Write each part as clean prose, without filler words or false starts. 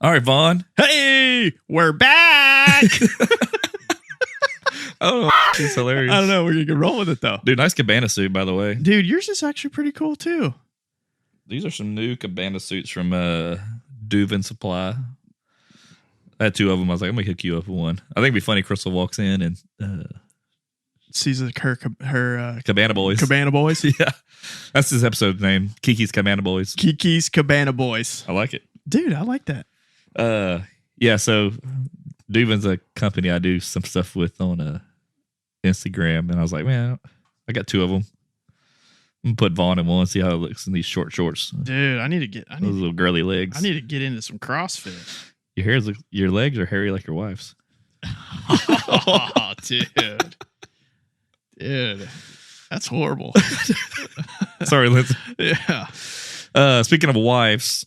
All right, Vaughn. Hey, we're back. Oh, it's hilarious. I don't know. We're gonna roll with it though. Dude, nice Cabana suit, by the way. Dude, yours is actually pretty cool too. These are some new Cabana suits from Duvin Supply. I had two of them. I was like, I'm gonna hook you up with one. I think it'd be funny. Crystal walks in and sees her Cabana Boys. Cabana Boys. Yeah, that's his episode name. KiKi's Cabana Boys. KiKi's Cabana Boys. I like it, dude. I like that. Yeah. So Duvin's a company I do some stuff with on Instagram, and I was like, man, I got two of them. I'm gonna put Vaughn in one, see how it looks in these short shorts. Dude, I need to get those little girly legs. I need to get into some CrossFit. Your legs are hairy like your wife's. Oh, dude. Dude, that's horrible. Sorry, Lindsay. Yeah. Speaking of wives,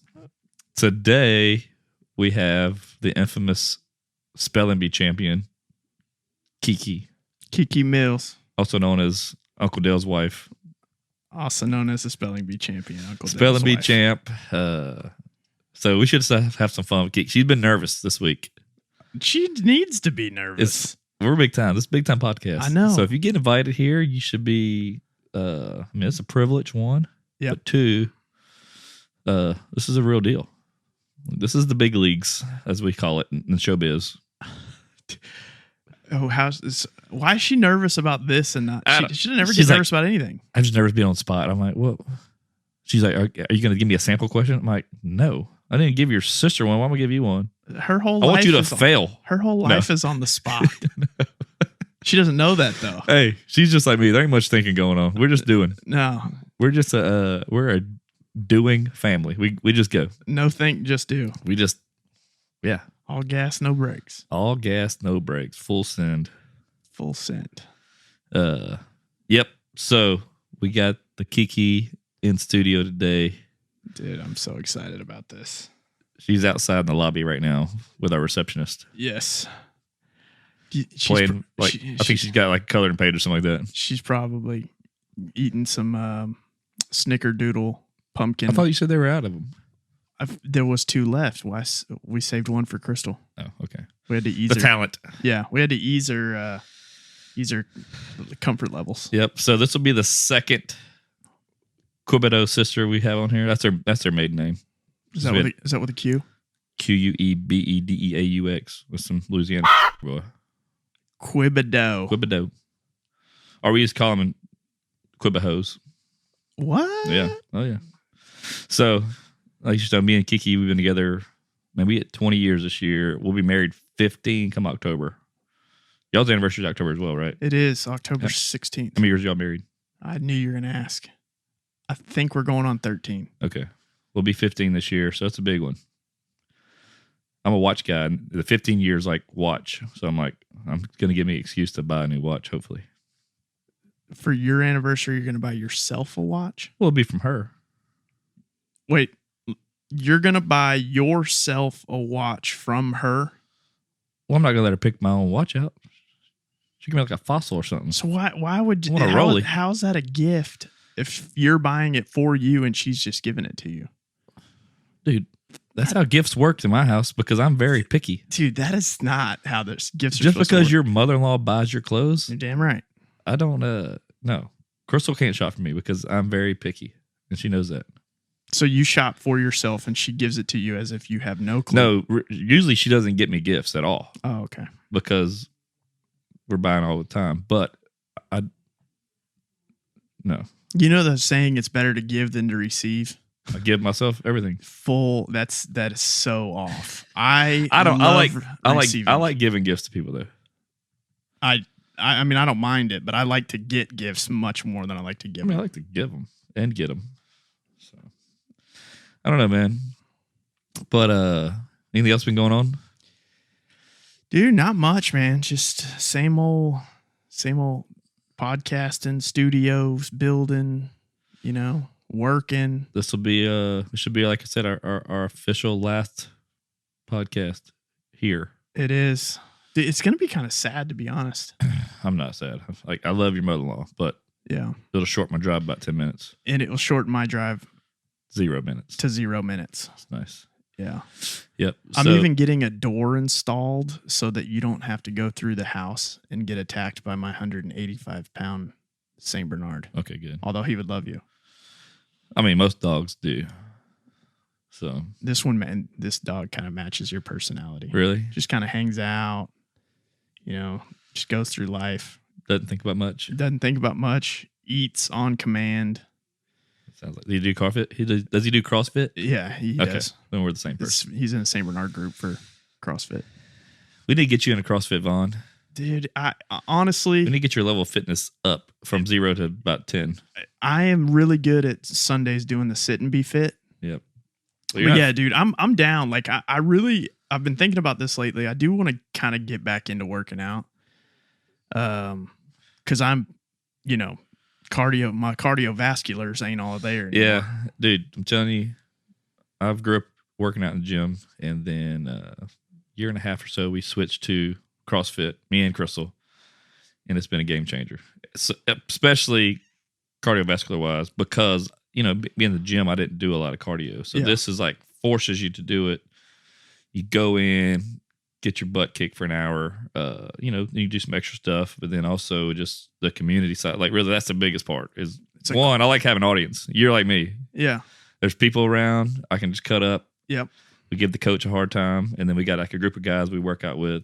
today we have the infamous spelling bee champion, Kiki. Kiki Mills. Also known as Uncle Dale's wife. Also known as the spelling bee champion, Uncle Spelling bee wife. champ. So we should have some fun with Kiki. She's been nervous this week. She needs to be nervous. We're big time. This is a big time podcast. I know. So if you get invited here, you should be. I mean, it's a privilege. One. Yeah. But two. This is a real deal. This is the big leagues, as we call it in showbiz. Oh, why is she nervous about this and not? She should never get nervous about anything. I'm just nervous being on the spot. I'm like, well, she's like, are you going to give me a sample question? I'm like, no, I didn't give your sister one. Why am I going to give you one? Her whole life. I want you to fail. Her whole life is on the spot. She doesn't know that though. Hey, she's just like me. There ain't much thinking going on. We're just doing. No, we're just we're a doing family. We just go. No think, just do. We just, yeah. All gas, no brakes. All gas, no brakes. Full send. Full send. Yep. So we got the Kiki in studio today. Dude, I'm so excited about this. She's outside in the lobby right now with our receptionist. Yes. Playing I think she's got like colored and paint or something like that. She's probably eating some snickerdoodle pumpkin. I thought you said they were out of them. There was two left. We saved one for Crystal. Oh, okay. We had to ease the her talent. Yeah, we had to ease her comfort levels. Yep. So this will be the second Quibedo sister we have on here. That's their maiden name. Is that with a Q? Quebedeaux with some Louisiana boy. Quibedo. Or we just call them Quibahos. What? Yeah. Oh yeah. So like you know, me and Kiki, we've been together. Man, we hit 20 years this year. We'll be married 15 come October. Y'all's anniversary is October as well, right? It is October 16th. How many years y'all married? I knew you were going to ask. I think we're going on 13. Okay. We'll be 15 this year, so that's a big one. I'm a watch guy, and the 15 years like watch. So I'm like, I'm going to give me an excuse to buy a new watch, hopefully. For your anniversary, you're going to buy yourself a watch? Well, it'll be from her. Wait. You're going to buy yourself a watch from her? Well, I'm not going to let her pick my own watch out. She can be like a fossil or something. So why would you? How's that a gift if you're buying it for you and she's just giving it to you? Dude, that's how gifts work in my house because I'm very picky. Dude, that is not how this gifts are just supposed because to work. your mother-in-law buys your clothes. You're damn right. I don't, no. Crystal can't shop for me because I'm very picky and she knows that. So you shop for yourself and she gives it to you as if you have no clue. No, usually she doesn't get me gifts at all. Oh, okay. Because we're buying all the time. But no. You know the saying, it's better to give than to receive? I give myself everything. That is so off. I like giving gifts to people though. I mean, I don't mind it, but I like to get gifts much more than I like to give them. I like to give them and get them. So I don't know, man. But anything else been going on? Dude, not much, man. Just same old podcasting, studios, building, working. This will be it should be, like I said, our official last podcast here. It is. Dude, it's gonna be kind of sad, to be honest. I'm not sad. I love your mother-in-law, but yeah, it'll shorten my drive about 10 minutes. And it will shorten my drive 0 minutes to 0 minutes. That's nice. Yeah. Yep. I'm even getting a door installed so that you don't have to go through the house and get attacked by my 185-pound Saint Bernard. Okay, good. Although he would love you. I mean, most dogs do. So this one, man, this dog kind of matches your personality. Really? Just kind of hangs out, just goes through life. Doesn't think about much. Doesn't think about much. Eats on command. Sounds like. Does he do CrossFit? Does he do CrossFit? Yeah, he does. Then we're the same person. He's in a Saint Bernard group for CrossFit. We need to get you in a CrossFit, Vaughn. Dude, I honestly, we need to get your level of fitness up from 0 to about 10. I am really good at Sundays doing the sit and be fit. Yep. But yeah, dude, I'm down. Like I've been thinking about this lately. I do want to kind of get back into working out. Cause I'm, my cardiovasculars ain't all there anymore. Yeah, dude, I'm telling you, I've grew up working out in the gym, and then a year and a half or so, we switched to CrossFit, me and Crystal, and it's been a game changer. So, especially cardiovascular wise, because being in the gym, I didn't do a lot of cardio. So this is like forces you to do it. You go in, get your butt kicked for an hour. You do some extra stuff, but then also just the community side. Like really, that's the biggest part. I like having an audience. You're like me. Yeah. There's people around. I can just cut up. Yep. We give the coach a hard time, and then we got like a group of guys we work out with.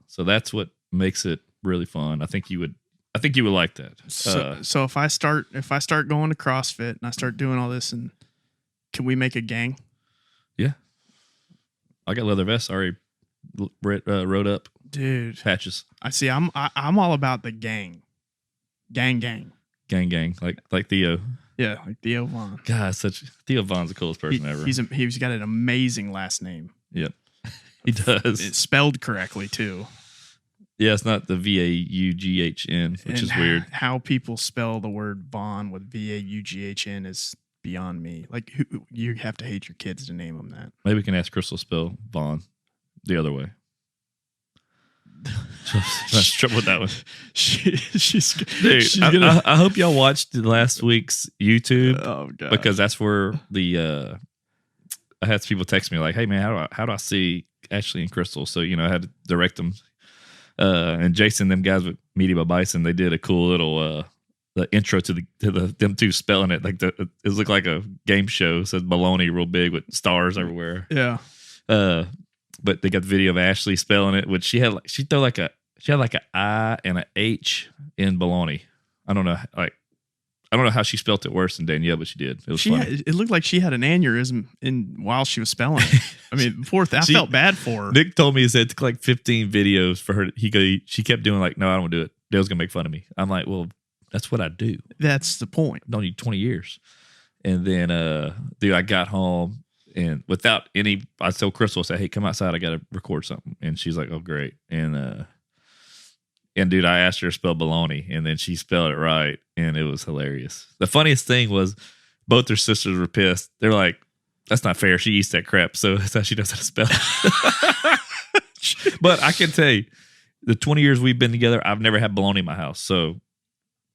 So that's what makes it really fun. I think you would like that. So if I start going to CrossFit and I start doing all this, and can we make a gang? Yeah. I got leather vests already wrote up. Dude. Patches. I see. I'm all about the gang. Gang. Gang. Like Theo. Yeah, like Theo Vaughn. God, Theo Vaughn's the coolest person ever. He's got an amazing last name. Yep. He does. It's spelled correctly too. Yeah, it's not the Vaughn, which is weird. How people spell the word Vaughn with Vaughn is beyond me. Like, you have to hate your kids to name them that. Maybe we can ask Crystal to spell Vaughn the other way. Let's trouble with that one. I hope y'all watched last week's YouTube. Oh god! Because that's where I had some people text me like, "Hey man, how do I see Ashley and Crystal?" So I had to direct them. And Jason, them guys with Media by Bison, they did a cool little the intro to them two spelling it. Like it looked like a game show. It says baloney real big with stars everywhere. Yeah. But they got the video of Ashley spelling it, which she had like an I and an H in baloney. I don't know how she spelt it worse than Danielle, but she did. It was funny. It looked like she had an aneurysm while she was spelling it. I mean, I felt bad for her. Nick told me it took like 15 videos for her. She kept doing like, no, I don't want to do it. Dale's gonna make fun of me. I'm like, well, that's what I do. That's the point. I don't need 20 years. And then, dude, I got home. And without I told Crystal, I said, hey, come outside. I got to record something. And she's like, oh, great. And dude, I asked her to spell baloney, and then she spelled it right. And it was hilarious. The funniest thing was both her sisters were pissed. They're like, that's not fair. She eats that crap. So that's how she knows how to spell it. But I can tell you, the 20 years we've been together, I've never had baloney in my house. So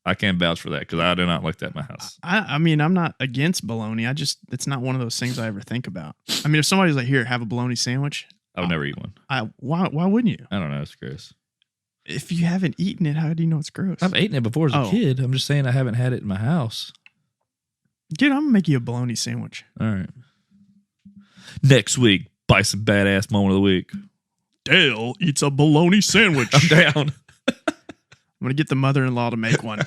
I can't vouch for that because I do not like that in my house. I mean, I'm not against bologna. It's not one of those things I ever think about. I mean, if somebody's like, here, have a bologna sandwich. I would never eat one. Why wouldn't you? I don't know. It's gross. If you haven't eaten it, how do you know it's gross? I've eaten it before as a kid. I'm just saying I haven't had it in my house. Dude, I'm going to make you a bologna sandwich. All right. Next week, Bison Badass Moment of the Week. Dale eats a bologna sandwich. I'm down. I'm going to get the mother-in-law to make one.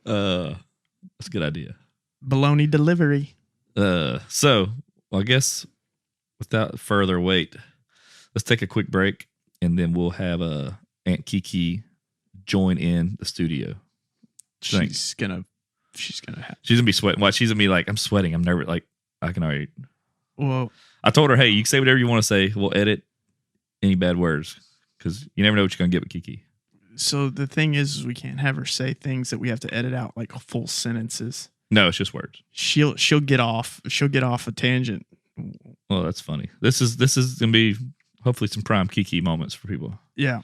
That's a good idea. Bologna delivery. So I guess without further wait, let's take a quick break, and then we'll have Aunt Kiki join in the studio. She's gonna be sweating. What? She's gonna be like, I'm sweating. I'm nervous. Like I can already. Well, I told her, hey, you can say whatever you want to say. We'll edit any bad words because you never know what you're gonna get with Kiki. So the thing is, we can't have her say things that we have to edit out, like full sentences. No, it's just words. She'll get off. She'll get off a tangent. Well, that's funny. This is gonna be hopefully some prime Kiki moments for people. Yeah.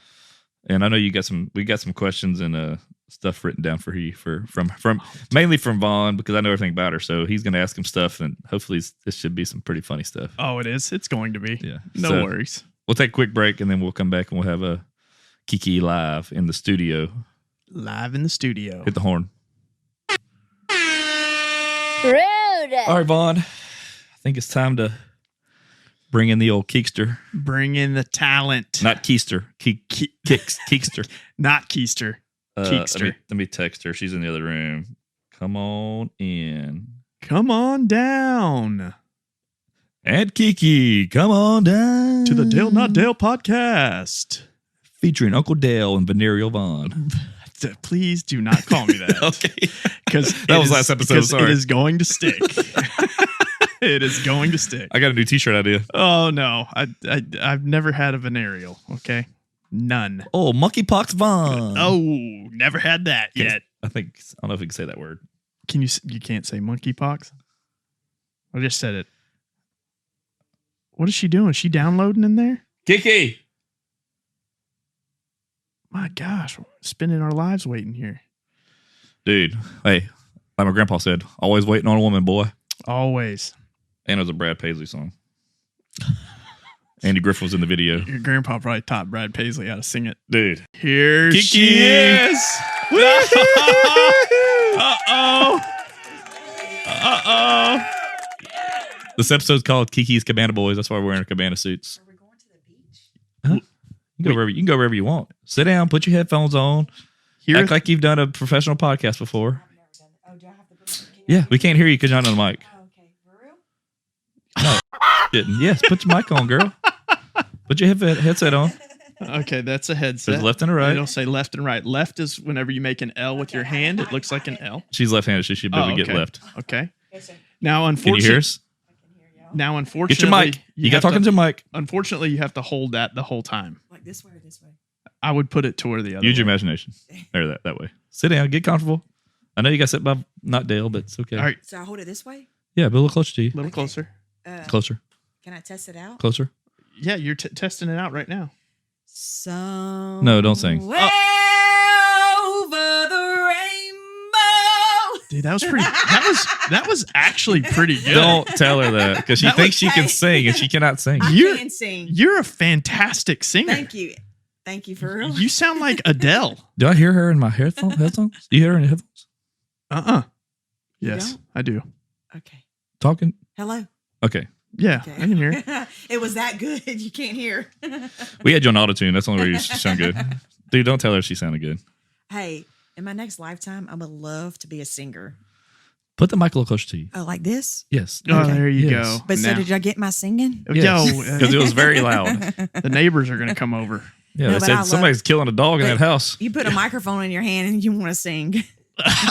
And I know we got some questions and stuff written down for you from mainly from Vaughn, because I know everything about her. So he's going to ask him stuff, and hopefully this should be some pretty funny stuff. Oh, it is. It's going to be. Yeah. No worries. We'll take a quick break, and then we'll come back and we'll have a Kiki live in the studio. Live in the studio. Hit the horn. Rude. All right, Vaughn. I think it's time to bring in the old Keekster. Bring in the talent. Not Keister. Keekster. Not Keister. Keekster. Let me text her. She's in the other room. Come on in. Come on down. And Kiki, come on down. To the Dale Not Dale podcast. Featuring Uncle Dale and Venereal Vaughn. Please do not call me that. Okay. Because that was last episode. Sorry. It is going to stick. It is going to stick. I got a new t-shirt idea. Oh, no. I've never had a venereal, okay? None. Oh, monkeypox Vaughn. Oh, never had that yet. I don't know if we can say that word. You can't say monkeypox? I just said it. What is she doing? Is she downloading in there? Kiki. My gosh, we're spending our lives waiting here. Dude, hey, like my grandpa said, always waiting on a woman, boy. Always. And it was a Brad Paisley song. Andy Griffin was in the video. Your grandpa probably taught Brad Paisley how to sing it. Dude. Here Kiki. she is. Uh-oh. Uh-oh. This episode's called KiKi's Cabana Boys. That's why we're wearing Cabana suits. Are we going to the beach? Huh? You can go wherever you want. Sit down, put your headphones on. Act like you've done a professional podcast before. I've never done it. Oh, do I have the book? Yeah, we can't hear you because you're not on the mic. Oh, okay. For real? Didn't. Yes, put your mic on, girl. Put your headset on. Okay, that's a headset. There's left and a right. It'll say left and right. Left is whenever you make an L with your hand. It looks like an L. She's left-handed, so she should be able to get left. Okay. Yes, sir. Now, Can you hear us? I can hear y'all. Now, unfortunately, Get your mic. You got have talking to your mic. Unfortunately, you have to hold that the whole time. Like this way or this way? I would put it toward the other. Use your way. imagination. There, that way. Sit down. Get comfortable. I know you got to sit by not Dale, but it's okay. All right, So I hold it this way? Yeah, but a little closer to you. a little closer. Closer. Can I test it out? Closer. Yeah, you're testing it out right now. So No, don't sing. Way over the rainbow. Dude, that was pretty. That was actually pretty good. Don't tell her that because she That thinks was- she can sing and she cannot sing. I You're- can sing. You're a fantastic singer. Thank you. Thank you for real. You sound like Adele. Do I hear her in my headphones? Do you hear her in the headphones? You Yes, don't? I do. Okay. Talking? Hello. Okay. Yeah, Okay. I can hear. It was that good. You can't hear. We had you on autotune. That's the only way you sound good. Dude, don't tell her she sounded good. Hey, in my next lifetime, I would love to be a singer. Put the mic a little closer to you. Oh, like this? Yes. Oh, Okay. there you Yes. go. But so Now- did I get my singing? Yes. Yo, Because it was very loud. the neighbors are going to come over. Yeah, No, they but I said love- somebody's killing a dog in that house. You put a microphone in your hand and you want to sing.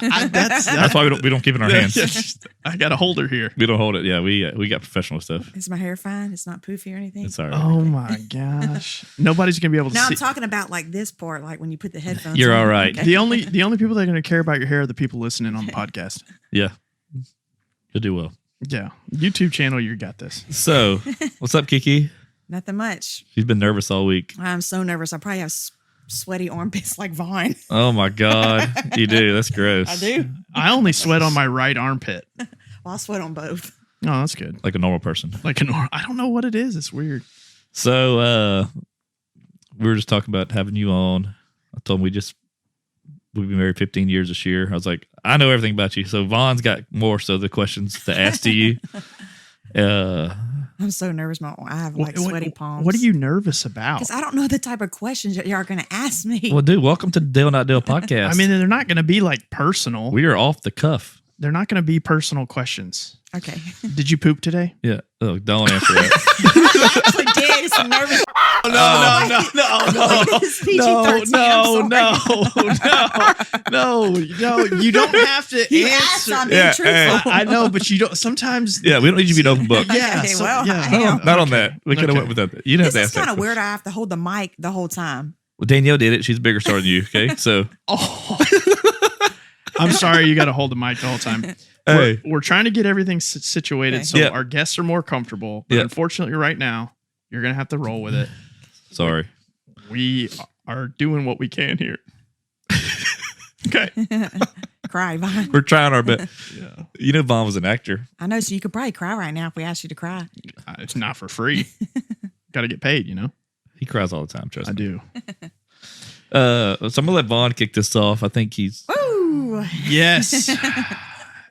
That's why we don't keep it in our hands. I got a holder here. We don't hold it. Yeah, we got professional stuff. Is my hair fine? It's not poofy or anything? It's all right. Oh my gosh! Nobody's going to be able to No, see. I'm talking about like this part, like when you put the headphones You're on. all right. Okay. The only people that are going to care about your hair are the people listening on the podcast. Yeah. You'll do well. Yeah, YouTube channel, you got this. So, what's up, Kiki? Nothing much. She's been nervous all week. I'm so nervous. I probably have sweaty armpits like Vaughn. Oh my God. You do. That's gross. I do. I only sweat on my right armpit. Well, I sweat on both. Oh, that's good. Like a normal person. Like I don't know what it is. It's weird. So, we were just talking about having you on. I told him we've been married 15 years this year. I was like, I know everything about you. So Vaughn's got more so the questions to ask to you. I'm so nervous. I have like sweaty palms. What are you nervous about? Because I don't know the type of questions y'all are going to ask me. Well, dude, welcome to the Dale Not Dale podcast. I mean, they're not going to be like personal. we are off the cuff. They're not going to be personal questions. Okay. Did you poop today? Yeah. Oh, don't answer that. I actually did. It's nervous. No. It's PG-13. No. You don't have to You asked, answer. I'm being Yeah, truthful. I know, but you don't. Sometimes. Yeah, we don't need you to be an open book. Yeah. Okay, well, I No, am. not on that. We could have Okay. went with that. You didn't have This to is ask that. kind of weird. question. I have to hold the mic the whole time. Well, Danielle did it. She's a bigger star than you. Okay. So, Oh. I'm sorry, you got to hold the mic the whole time. hey, We're trying to get everything situated Okay. so Yeah. our guests are more comfortable. But Yeah. unfortunately, right now, you're going to have to roll with it. sorry. We are doing what we can here. Okay. Cry, Vaughn. We're trying our best. Yeah. You know, Vaughn was an actor. I know, so you could probably cry right now if we asked you to cry. It's not for free. Got to get paid, you know? He cries all the time. Trust I me. do. So I'm gonna let Vaughn kick this off. I think he's. Woo! Yes.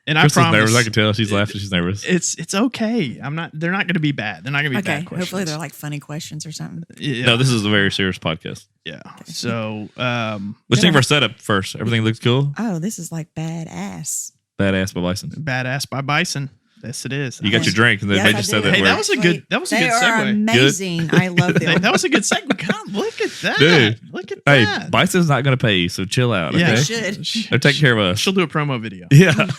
And I Crystal's promise. nervous. I can tell she's laughing. She's nervous. It's okay. They're not going to be bad. They're not going to be Okay, bad questions. hopefully they're like funny questions or something. Yeah. No, this is a very serious podcast. Yeah. So, Let's think of our setup first. Everything looks cool. Oh, this is like badass. Badass by Bison. Badass by Bison. Yes, it is. You got your drink, and then Yes, they I just do. said that Hey, word. that was a good They are segue. amazing. I love them. That was a good segue. Come, look at that. Dude. Look at Hey, that. Bison's not going to pay you, so chill out. Yeah. Okay? They should. They're taking care of us. She'll do a promo video. Yeah.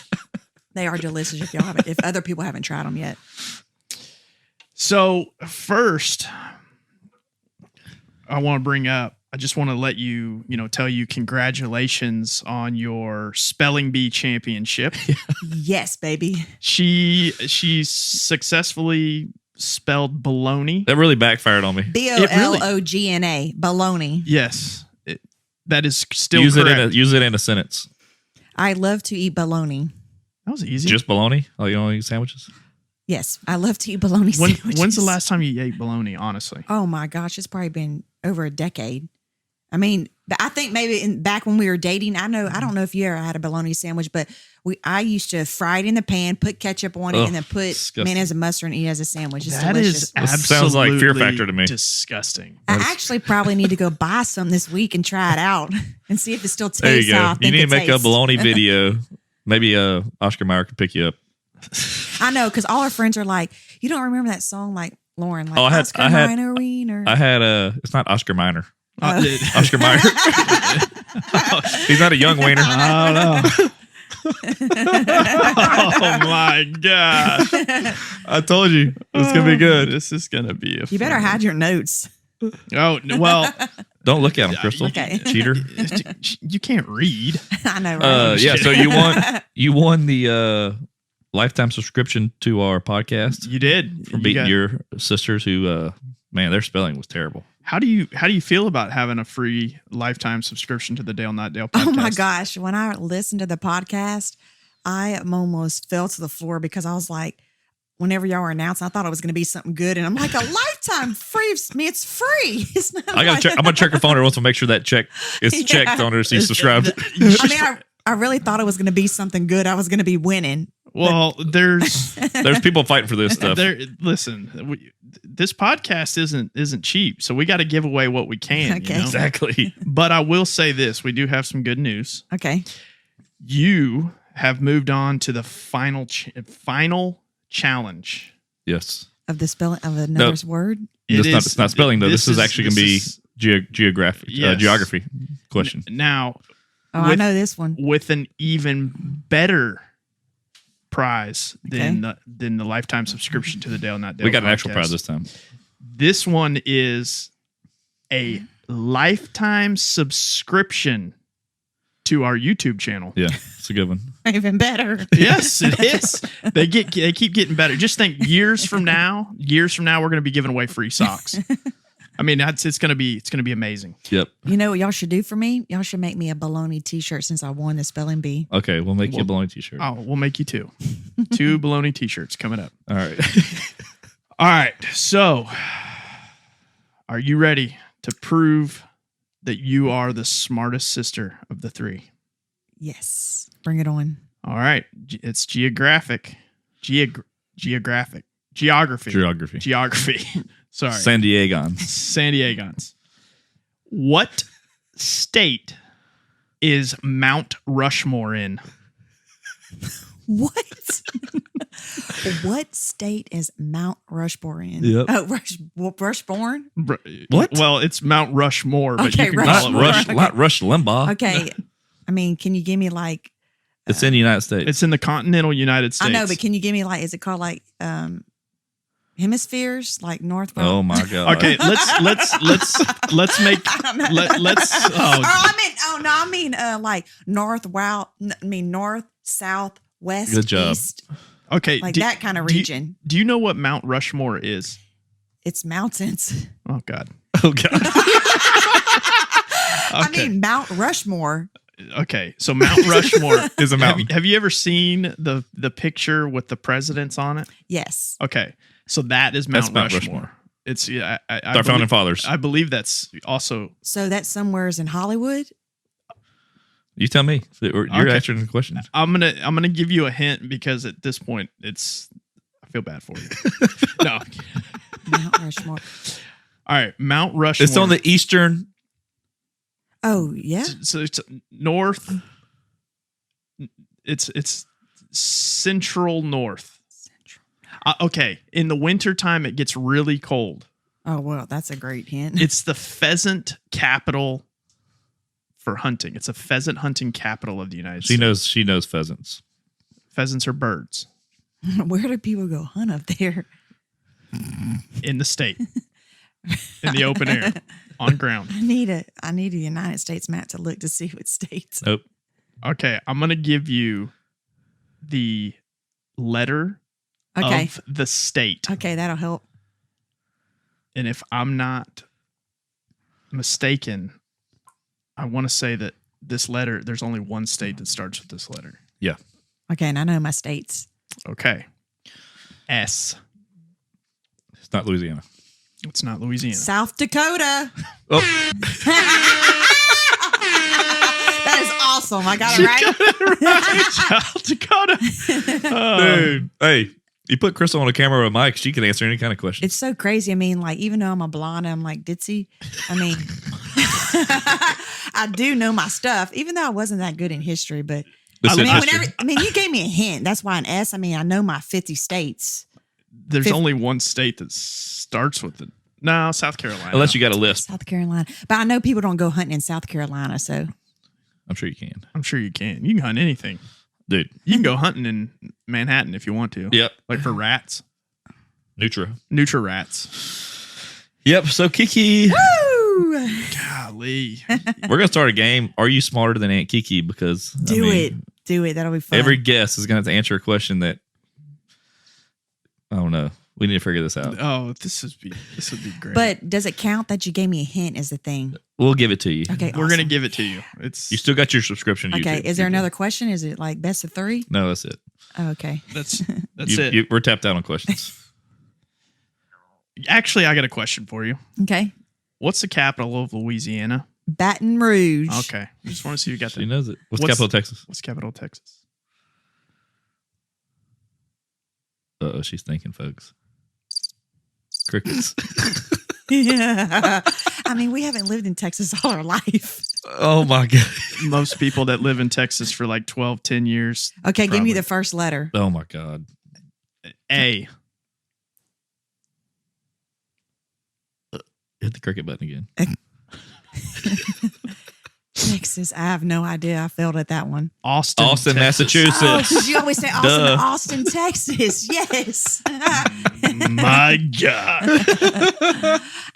They are delicious if y'all haven't, if other people haven't tried them yet. So first, I want to bring up. I just want to let you, tell you congratulations on your spelling bee championship. Yes, baby. She successfully spelled baloney. That really backfired on me. BOLOGNA. Baloney. Yes, that is still Use correct. use it in a sentence. I love to eat bologna. That was easy. Just bologna? Oh, you don't eat sandwiches? Yes, I love to eat bologna sandwiches. When's the last time you ate bologna? Honestly, Oh my gosh, it's probably been over a decade. I mean, I think maybe back when we were dating, I don't know if you ever had a bologna sandwich, but I used to fry it in the pan, put ketchup on it, Ugh, and then put disgusting. mayonnaise and mustard and eat it as a sandwich. It's that delicious. is That absolutely sounds like Fear Factor to me. Disgusting. I actually probably need to go buy some this week and try it out and see if it still tastes There you how I go. think You need it to make tastes. a bologna video. Maybe Oscar Mayer can pick you up. I know, because all our friends are like, you don't remember that song, like Lauren, like Oh, I had- Oscar I had- Minor Wiener. I had it's not Oscar Mayer. Oscar Oscar Mayer. He's not a young wiener. I don't know. Oh my gosh. I told you it's gonna be good. This is gonna be You better hide your notes. Oh well, Don't look at him, Crystal. Okay. Cheater. you can't read. I know, right? Yeah. So you won the lifetime subscription to our podcast You did. for You beating got- your sisters who man, their spelling was terrible. How do you feel about having a free lifetime subscription to the Dale Not Dale podcast? Oh my gosh. When I listened to the podcast, I almost fell to the floor because I was like, whenever y'all were announcing, I thought it was going to be something good. And I'm like, a lifetime free. I mean, it's free. It's not I gotta like- check. I'm gonna check her phone every once to make sure that check is Yeah. checked on her. She's subscribed. I mean, I really thought it was going to be something good. I was going to be winning. Well, there's There's people fighting for this stuff. listen. This podcast isn't cheap, so we got to give away what we can. Okay. You know? Exactly. But I will say this: we do have some good news. Okay. You have moved on to the final challenge. Yes. Of the spelling of another's word. It's not spelling though. This is actually going to be geographic Yes. geography question. Now, Oh, I With- know this one. with an even better prize than the lifetime subscription to the Dale Not Dale. We got an actual podcast. prize this time. This one is a lifetime subscription to our YouTube channel. Yeah, it's a good one. Even better. Yes, it is. They keep getting better. Just think, years from now, we're going to be giving away free socks. I mean, it's going to be amazing. Yep. You know what y'all should do for me? Y'all should make me a baloney t-shirt since I won the spelling bee. Okay, we'll make you a bologna t-shirt. Oh, we'll make you two baloney t-shirts coming up. All right. All right. So, are you ready to prove that you are the smartest sister of the three? Yes. Bring it on. All right. It's geography. Sorry. San Diegans. San Diegans. What state is Mount Rushmore in? What? What state is Mount Rushmore in? Yep. Oh, Rushborn? What? Well, it's Mount Rushmore, but Okay, you can Not call it Rushmore. Rush. Not Rush Limbaugh. Okay. I mean, can you give me like, It's in the United States. It's in the continental United States. I know, but can you give me like, is it called like hemispheres? Like North? Oh my god. Okay, let's make let's I mean like north, north, south, west, Good job. east, okay, like that kind of region. Do you know what Mount Rushmore is? It's mountains. Oh God. Oh god. I mean, Mount Rushmore Okay, so Mount Rushmore is a mountain. Have you ever seen the picture with the presidents on it? Yes. Okay, so that is Mount Mount Rushmore. Rushmore. It's Our founding fathers. I believe that's also. So that's somewheres in Hollywood. You tell me. You're Okay. answering the question. I'm gonna give you a hint because at this point I feel bad for you. No. Mount Rushmore. All right, Mount Rushmore. It's on the eastern. Oh yeah. So it's north. It's central north. Okay, in the wintertime it gets really cold. Oh well, that's a great hint. It's the pheasant capital for hunting. It's a pheasant hunting capital of the United States. She knows pheasants. Pheasants are birds Where do people go hunt up there? in the state, in the open air, on ground. I need a United States map to look to see what states. Nope. Okay, I'm gonna give you the letter Okay. of the state. Okay, that'll help. And if I'm not mistaken, I want to say that this letter, there's only one state that starts with this letter. Yeah. Okay, and I know my states. Okay. S. It's not Louisiana. It's not Louisiana. South Dakota. Oh, That is awesome. I got it right. South Dakota. dude. Hey, you put Crystal on a camera with Mike, she can answer any kind of question. It's so crazy. I mean, like, even though I'm a blonde, I'm like ditzy. I mean, I do know my stuff, even though I wasn't that good in history. But Listen, I mean, you gave me a hint. That's why an S. I mean, I know my 50 states. There's only one state that starts with it. No, South Carolina. unless you got a list. South Carolina. But I know people don't go hunting in South Carolina. So I'm sure you can. I'm sure you can. You can hunt anything. Dude. You can go hunting in Manhattan if you want to. Yep. Like for rats. Nutra. Nutra rats. Yep. So Kiki, woo! Golly. we're gonna start a game. Are you smarter than Aunt Kiki? Because Do it. That'll be fun. Every guest is gonna have to answer a question that I don't know. We need to figure this out. Oh, this would be great. But does it count that you gave me a hint as the thing? We'll give it to you. Okay, we're awesome. gonna give it to you. It's You still got your subscription. to Okay, YouTube. is there another question? Is it like best of 3? No, that's it. Oh, okay. that's it. We're tapped out on questions. Actually, I got a question for you. Okay. What's the capital of Louisiana? Baton Rouge. Okay, I just want to see if you got She that. knows it. What's What's- capital of Texas? What's capital of Texas? Uh-oh, she's thinking, folks. Crickets. Yeah. I mean, we haven't lived in Texas all our life. Oh my god. Most people that live in Texas for like 12, 10 years. Okay, give me Probably. the first letter. Oh my god. A. Hit the cricket button again. Texas. I have no idea. I failed at that one. Austin, Austin, Texas. Massachusetts. Oh, because you always say Austin, Duh. Austin, Texas. Yes. My God.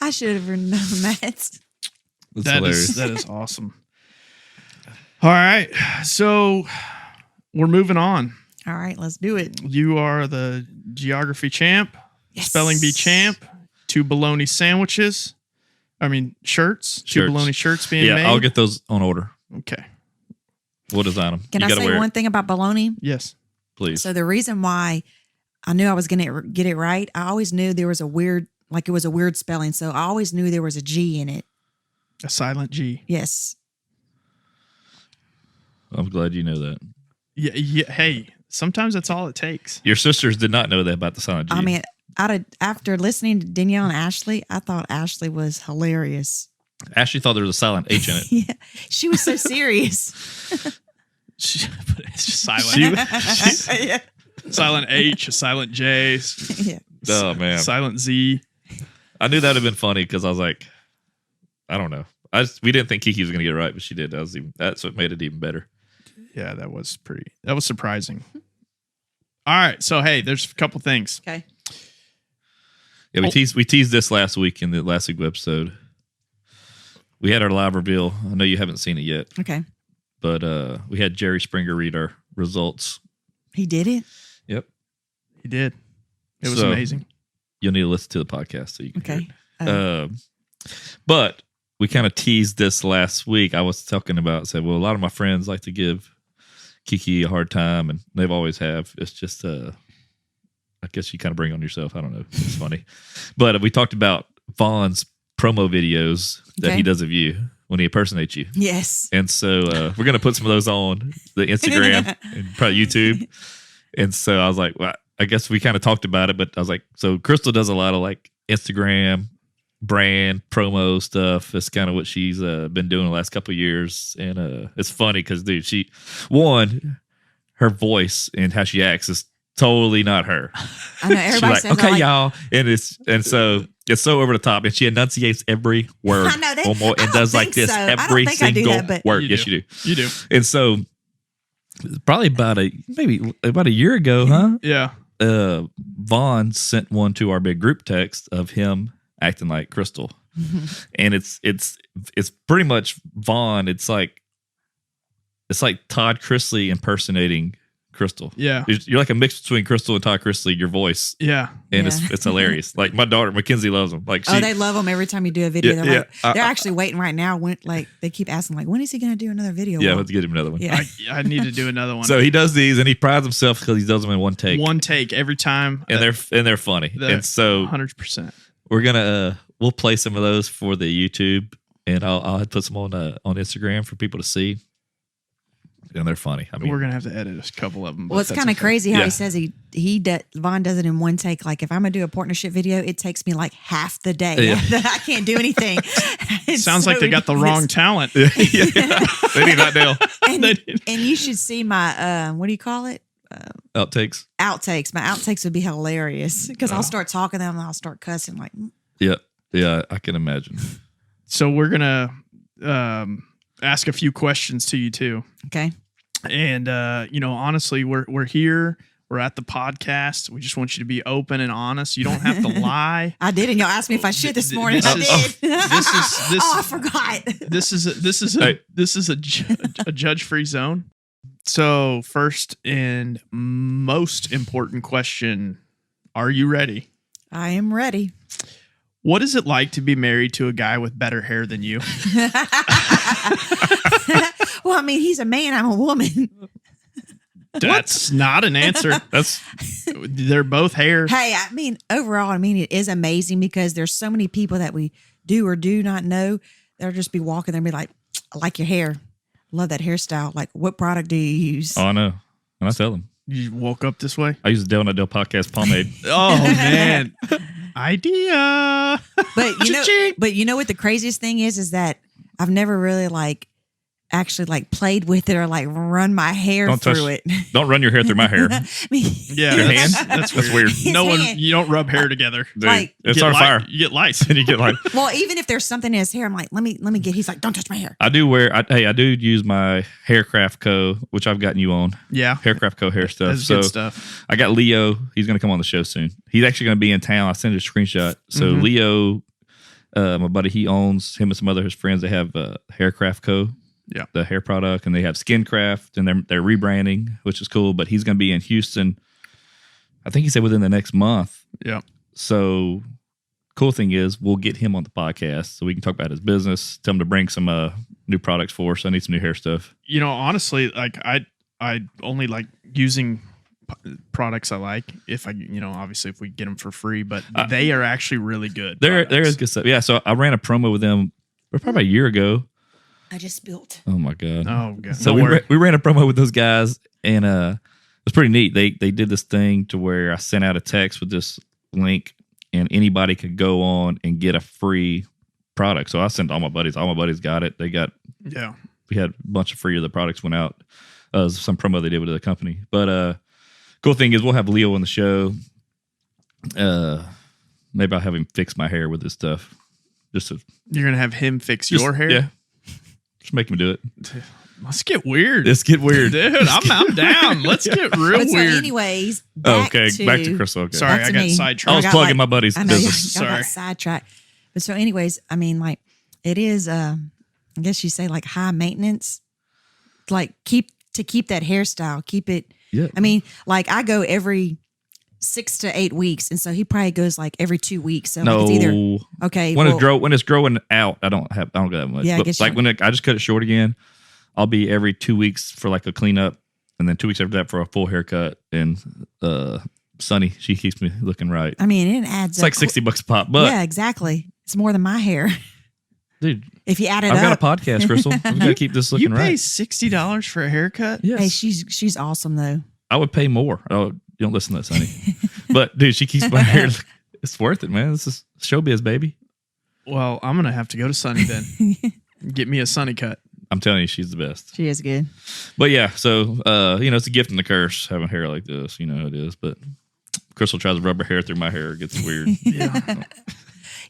I should have known that. That's That hilarious. is, that is awesome. All right. So we're moving on. All right, let's do it. You are the geography champ, Yes. spelling bee champ, 2 bologna sandwiches. I mean, shirts. 2 Shirts. bologna shirts being Yeah, made. I'll get those on order. Okay. We'll design them. Can you I gotta say wear one it, thing about bologna? Yes. please. So the reason why I knew I was going to get it right, I always knew there was a weird, like it was a weird spelling. So I always knew there was a G in it. A silent G. Yes. I'm glad you know that. Yeah. Hey, sometimes that's all it takes. Your sisters did not know that about the silent G. I mean, after listening to Danielle and Ashley, I thought Ashley was hilarious. Ashley thought there was a silent H in it. Yeah, she was so serious. It's just silent. Yeah. Silent H, a silent J, Yeah. Oh man, silent Z. I knew that would have been funny because I was like, I don't know. We didn't think Kiki was going to get it right, but she did. That's what made it even better. Yeah, that was surprising. All right. So, hey, there's a couple things. Okay. Yeah, we teased this last week in the last week episode. We had our live reveal. I know you haven't seen it yet, Okay. but we had Jerry Springer read our results. He did it. Yep. He did. It was So, amazing. You'll need to listen to the podcast so you can hear Okay. it. But we kind of teased this last week. I was talking about, said, well, a lot of my friends like to give Kiki a hard time, and they've always have. It's just, I guess you kind of bring on yourself. I don't know. It's funny. But we talked about Vaughn's promo videos that he does of you when he impersonates you. Yes. And so we're going to put some of those on the Instagram and probably YouTube. And so I was like, well, I guess we kind of talked about it, but I was like, so Crystal does a lot of like Instagram brand promo stuff. That's kind of what she's been doing the last couple of years. And it's funny because, dude, her voice and how she acts is totally not her. I know everybody She's says like, okay, like, y'all. And so it's so over the top, and she enunciates every word. I know that. Almost, and does like this every single word. Yes, you do. You do. And so probably about a year ago, huh? Yeah. Vaughn sent one to our big group text of him acting like Crystal. And it's pretty much Vaughn. It's like Todd Chrisley impersonating Crystal. Yeah. You're like a mix between Crystal and Todd Chrisley, your voice. Yeah. And it's hilarious. Like my daughter Mackenzie loves them. Like they love them every time you do a video. Yeah, they're actually waiting right now. When they keep asking like, when is he going to do another video? Yeah, let's get him another one. Yeah. I need to do another one. So he does these, and he prides himself because he does them in one take. One take every time, and they're funny. And so 100%. We're gonna we'll play some of those for the YouTube, and I'll put some on Instagram for people to see. And they're funny. I mean, we're gonna have to edit a couple of them. Well, it's kind of crazy how he says Vaughn does it in one take. Like if I'm gonna do a partnership video, it takes me like half the day. Yeah. I can't do anything. Sounds like they got the wrong talent. They need that deal. And you should see my what do you call it? Outtakes. Outtakes. My outtakes would be hilarious because I'll start talking to them and I'll start cussing like. Yeah, I can imagine. So we're gonna ask a few questions to you too. Okay. And honestly, we're here. We're at the podcast. We just want you to be open and honest. You don't have to lie. I did, and y'all asked me if I should this morning. I did. I forgot. This is a judge-free zone. So first and most important question: are you ready? I am ready. What is it like to be married to a guy with better hair than you? Well, I mean, he's a man. I'm a woman. That's not an answer. They're both hair. Hey, I mean, overall, it is amazing because there's so many people that we do or do not know. They'll just be walking there and be like, I like your hair. Love that hairstyle. Like, what product do you use? Oh, I know. And I tell them. You woke up this way? I use the Del Not Del podcast pomade. Oh, man. Idea. But you know what the craziest thing is that I've never really actually played with it or run my hair through it. Don't run your hair through my hair. Yeah, your hand. That's weird. You don't rub hair together. Dude, it's on fire. You get lice, and you get lice. Well, even if there's something in his hair, I'm like, let me get. He's like, don't touch my hair. I do I do use my Haircraft Co., which I've gotten you on. Yeah, Haircraft Co. hair stuff. That's good stuff. I got Leo. He's going to come on the show soon. He's actually going to be in town. I sent a screenshot. So Leo, my buddy, he owns him and some other his friends. They have Haircraft Co. Yeah, the hair product, and they have Skincraft, and they're rebranding, which is cool. But he's going to be in Houston. I think he said within the next month. Yeah. So, cool thing is we'll get him on the podcast so we can talk about his business. Tell him to bring some new products for us. I need some new hair stuff. Honestly, I only like using products I like if obviously if we get them for free, but they are actually really good. There is good stuff. Yeah. So I ran a promo with them probably a year ago. I just spilled. Oh my god! Oh god! So we ran a promo with those guys, and it was pretty neat. They did this thing to where I sent out a text with this link, and anybody could go on and get a free product. So I sent all my buddies. All my buddies got it. We had a bunch of free of the products went out. Some promo they did with the company. But cool thing is we'll have Leo on the show. Maybe I'll have him fix my hair with this stuff. You're gonna have him fix your hair? Yeah. Just make him do it. Let's get weird. Let's get weird. Dude, I'm down. Let's get real weird. So anyways, back to Crystal. Okay. Sorry, I got sidetracked. I was plugging my buddy's business. Sorry. I got sidetracked. But so anyways, it is, I guess you say high maintenance. Keep that hairstyle. Keep it. Yeah. I go every 6 to 8 weeks, and so he probably goes like every 2 weeks. So No, like it's either okay. when well, it's growing out, I don't go that much. Yeah, I But guess like you- when I just cut it short again, I'll be every 2 weeks for like a cleanup, and then 2 weeks after that for a full haircut. And Sunny, she keeps me looking right. I mean, it adds It's like $60 a pop, but yeah, exactly. It's more than my hair. dude, If you add it I've up. got a podcast, Crystal. I've got to keep this You looking pay right. $60 for a haircut? Yes. Hey, she's awesome though. I would pay more. Oh, you don't listen to that, Sonny. But dude, she keeps my hair. It's worth it, man. This is showbiz, baby. Well, I'm gonna have to go to Sunny then. Get me a Sunny cut. I'm telling you, she's the best. She is good. But yeah, so it's a gift and a curse having hair like this. You know how it is. But Crystal tries to rub her hair through my hair. It gets weird. Yeah.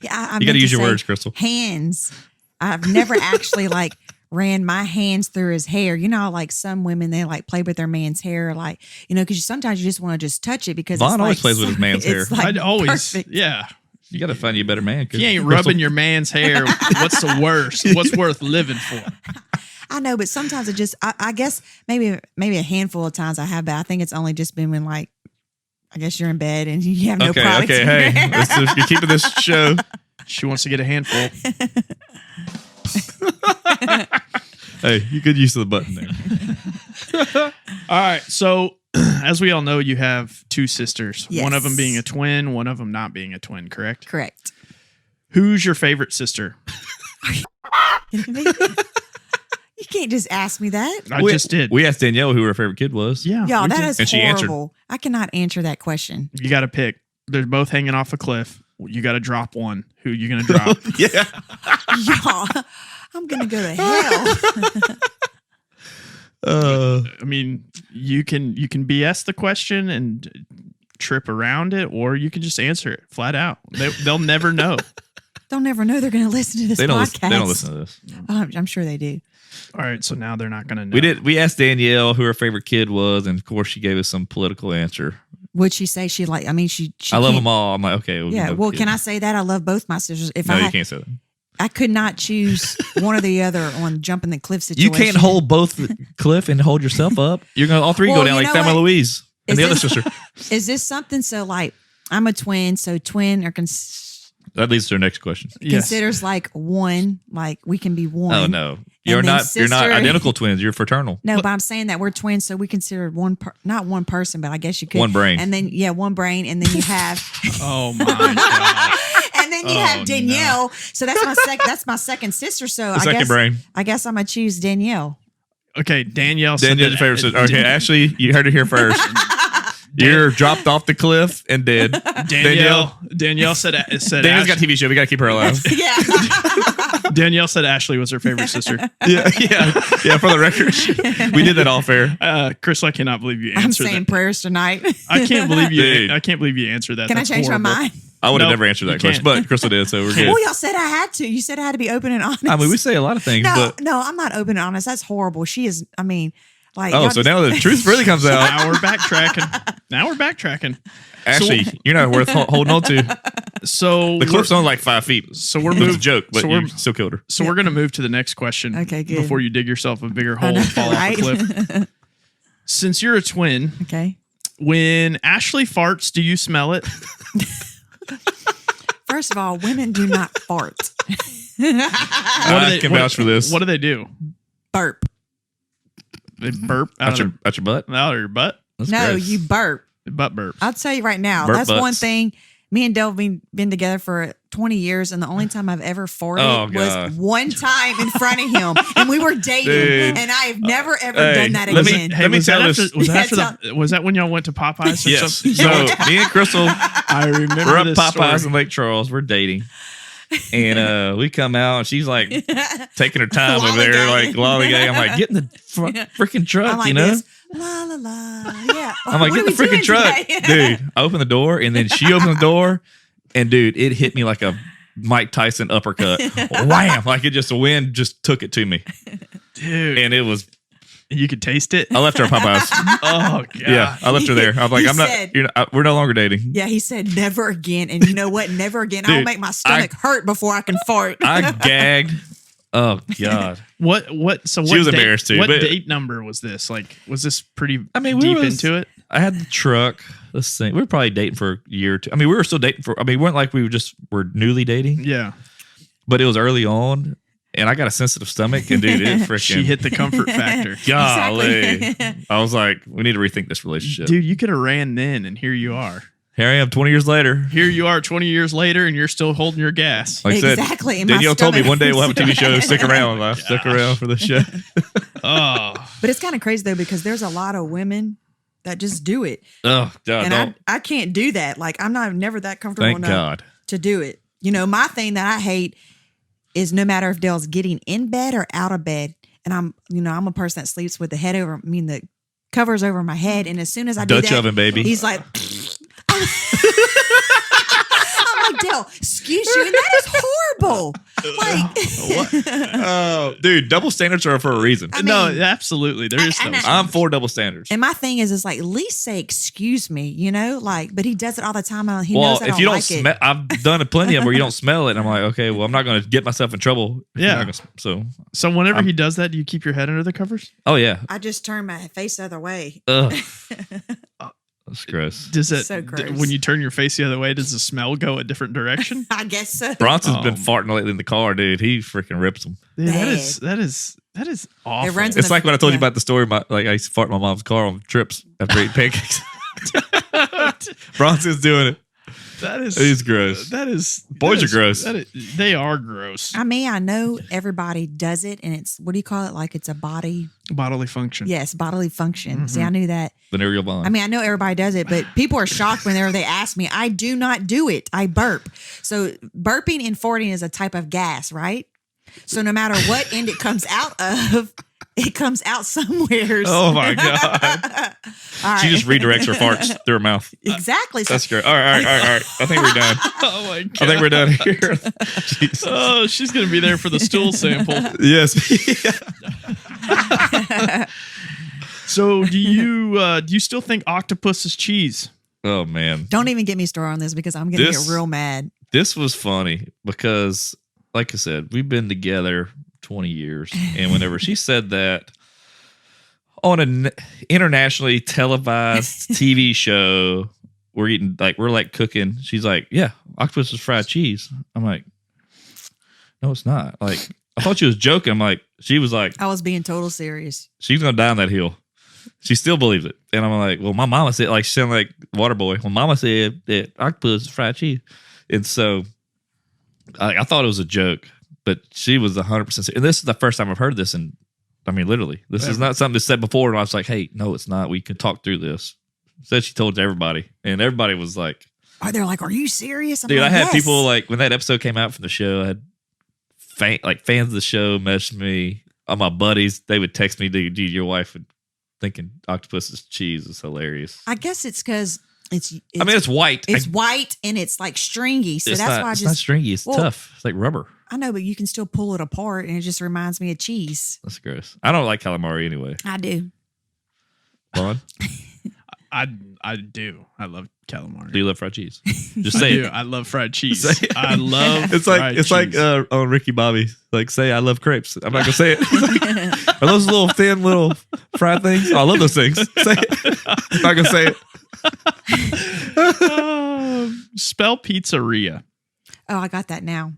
Yeah, You got to use your words, Crystal. Hands. I've never actually like ran my hands through his hair. You know, like some women, they like play with their man's hair, like, because sometimes you just want to just touch it because Vaughn it's always like, plays with his man's hair. it's like I'd always, perfect. yeah. You got to find you a better man. If you ain't rubbing your man's hair, what's the worst? What's worth living for? I know, but sometimes it just, I guess maybe a handful of times I have, but I think it's only just been when like, I guess you're in bed and you have no products. Okay, in your hey, hair. you're keeping this show. She wants to get a handful. Hey, you could use the button there. All right. So, as we all know, you have two sisters. Yes. One of them being a twin, one of them not being a twin, correct? Correct. Who's your favorite sister? You can't just ask me that. I just did. We asked Danielle who her favorite kid was. Yeah. Y'all, we that did. is And she answered. horrible. I cannot answer that question. You got to pick. They're both hanging off a cliff. You got to drop one. Who you going to drop? Yeah. Y'all, I'm going to go to hell. I mean, you can BS the question and trip around it, or you can just answer it flat out. They'll never know. They'll never know they're going to listen to this They podcast. don't listen to this. Oh, I'm sure they do. All right, so now they're not going to know. We asked Danielle who her favorite kid was, and of course she gave us some political answer. Would she say she like? I mean, she I love can't- them all. I'm like, okay. Yeah. Well, can I say that I love both my sisters? If No, I you had, can't say that. I could not choose one or the other on jumping the cliff situation. You can't hold both the cliff and hold yourself up. You're gonna all three Well, go down you like know Thelma what? Louise and Is the other this- sister. Is this something? So like, I'm a twin. So twin or That leads to our next question. Yes. considers like one. Like we can be one. Oh no, you're then not. You're not sister- identical twins. You're fraternal. No, but I'm saying that we're twins, so we consider not one person, but I guess you could One brain. and then one brain, and then you have, Oh my god. and then you Oh, have Danielle. So that's my second sister. So The second brain. I guess I'm gonna choose Danielle. Okay, Danielle said Danielle's that- favorite sister. Okay, Ashley, you heard it here first. You're dropped off the cliff and dead. Danielle said Danielle's got a TV show. We got to keep her alive. Yeah. Danielle said Ashley was her favorite sister. yeah. For the record, we did that all fair. Chris, I cannot believe you I'm answered saying that. prayers tonight. I can't believe you. Dude. I can't believe you answered that. Can That's I change horrible. my mind? I would have Nope, never answered that you question, can't. but Crystal did, so we're good. Well, y'all said I had to. You said I had to be open and honest. I mean, we say a lot of things, no, but no, I'm not open and honest. That's horrible. She is. I mean, like. oh, y'all so just- now the truth really comes out. Now we're backtracking. Ashley, you're not worth holding on to. So The cliff's only like 5 feet. So we're It was a moved. joke, but so you we're- still killed her. So we're gonna move to the next question. Okay, good. Before you dig yourself a bigger I hole know, and fall right? off a cliff. Since you're a twin, Okay. when Ashley farts, do you smell it? First of all, women do not fart. I can vouch for this. What do they do? Burp. They burp Out your butt? out of your butt. That's No, gross. you burp. Butt burp. I'll tell you right now. Burp that's one butts. thing. Me and Dale have been together for 20 years, and the only time I've ever farted Oh, God. was one time in front of him, and we were dating, Dude. and I have never ever Hey, done that let me- again. Let was tell that this. after, was, that after Yeah, was that when y'all went to Popeyes or Yes. something? So me and Crystal, I remember we're up this Popeyes story. in Lake Charles. We're dating. And we come out, and she's like taking her time over there, Lollygagging. like lollygagging. I'm like, get in the freaking truck, I'm like you know? this. La la la. Yeah. I'm like, What get are the we freaking doing truck. today? Dude, I open the door, and then she opened the door, and dude, it hit me like a Mike Tyson uppercut. Wham! Like the wind just took it to me. Dude, And it was, you could taste it. I left her at Popeyes. Oh god. Yeah, I left her there. I'm like, He I'm not, said- we're no longer dating. Yeah, he said never again. And you know what? Never again. I'll Dude, make my stomach hurt before I can fart. I gagged. Oh, God. What? So She what was date- embarrassed too, What but- date number was this? Like, was this pretty I mean, we deep was- into it? I had the truck. Let's think. We were probably dating for a year or two. I mean, we were still dating we weren't like we were newly dating. Yeah. But it was early on, and I got a sensitive stomach, and dude, it freaking She hit the comfort factor. Golly. Exactly. I was like, we need to rethink this relationship. Dude, you could have ran then, and here you are. Here I am 20 years later. Here you are 20 years later, and you're still holding your gas. Like I Exactly. said, My Danielle told me stomach one day we'll have a TV show. hurts. Stick around. I stuck around for the show. Oh. But it's kind of crazy though, because there's a lot of women that just do it. Oh, God. And I can't do that. Like I'm never that comfortable Thank enough God. to do it. You know, my thing that I hate is no matter if Dale's getting in bed or out of bed, and I'm a person that sleeps with the covers over my head, and as soon as I do Dutch that, oven, baby. he's like, I'm like, Dale, excuse you, and that is horrible. Like, Oh, dude, double standards are for a reason. I No, mean- absolutely. There is And no. I'm for double standards. and my thing is like, at least say excuse me, like, but he does it all the time. And he Well, knows I if don't you don't like it. smell, I've done it plenty of where you don't smell it. And I'm like, okay, well, I'm not going to get myself in trouble. if you're Yeah. not gonna so, So whenever he does that, do you keep your head under the covers? oh yeah, I just turn my face the other way. ugh, that's gross. Does it So gross. when you turn your face the other way? Does the smell go a different direction? I guess so. Bronson's been Oh. farting lately in the car, dude. He freaking rips them. Dude, Bad. that is awful. runs in It's the- like when I told you yeah. about the story. Like I used to fart in my mom's car on trips after eating pancakes. Bronson's doing it. That is He's gross. That is Boys that are gross. They are gross. I mean, I know everybody does it, and it's what do you call it? Like it's a body, Bodily function. yes, bodily function. Mm-hmm. See, I knew that. Venereal bond. I mean, I know everybody does it, but people are shocked whenever they ask me. I do not do it. I burp. So burping and farting is a type of gas, right? So no matter what end it comes out of, it comes out somewhere. oh my god. All She right. just redirects her farts through her mouth. Exactly. So That's great. All right. I think we're done. Oh my god. I think we're done here. Jesus. Oh, she's gonna be there for the stool sample. Yes. So do you still think octopus is cheese? Oh man. don't even get me started on this because I'm going to This- get real mad. This was funny because, like I said, we've been together 20 years. And whenever she said that on an internationally televised TV show, we're cooking. She's like, yeah, octopus is fried cheese. I'm like, no, it's not. Like, I thought she was joking. I'm like, she was like, I was being total serious. she's going to die on that hill. She still believes it. And I'm like, well, my mama said, like, she sounded like Waterboy. Well, mama said that octopus is fried cheese. And so I thought it was a joke, but she was 100% serious. And this is the first time I've heard this. And I mean, literally, this is not something that's said before. And I was like, hey, no, it's not. We can talk through this. Said she told everybody. And everybody was like, They're like, are you serious? I'm dude, like, I had yes. people like, when that episode came out from the show, I had fans of the show message me. All my buddies, they would text me, dude, your wife would thinking octopus is cheese is hilarious. I guess it's because it's white. It's white and it's like stringy. So it's that's not, why I it's just not stringy. It's Well- tough. It's like rubber. I know, but you can still pull it apart and it just reminds me of cheese. That's gross. I don't like calamari anyway. I do. Vaughn, I do. I love calamari. do you love fried cheese? Just I say do. it. I love fried cheese. Say it. I love It's fried like cheese. on Ricky Bobby. Like say I love crepes. I'm not gonna say it. It's like, are those little thin little fried things? Oh, I love those things. Say it. I'm not gonna say it. Spell pizzeria. Oh, I got that now.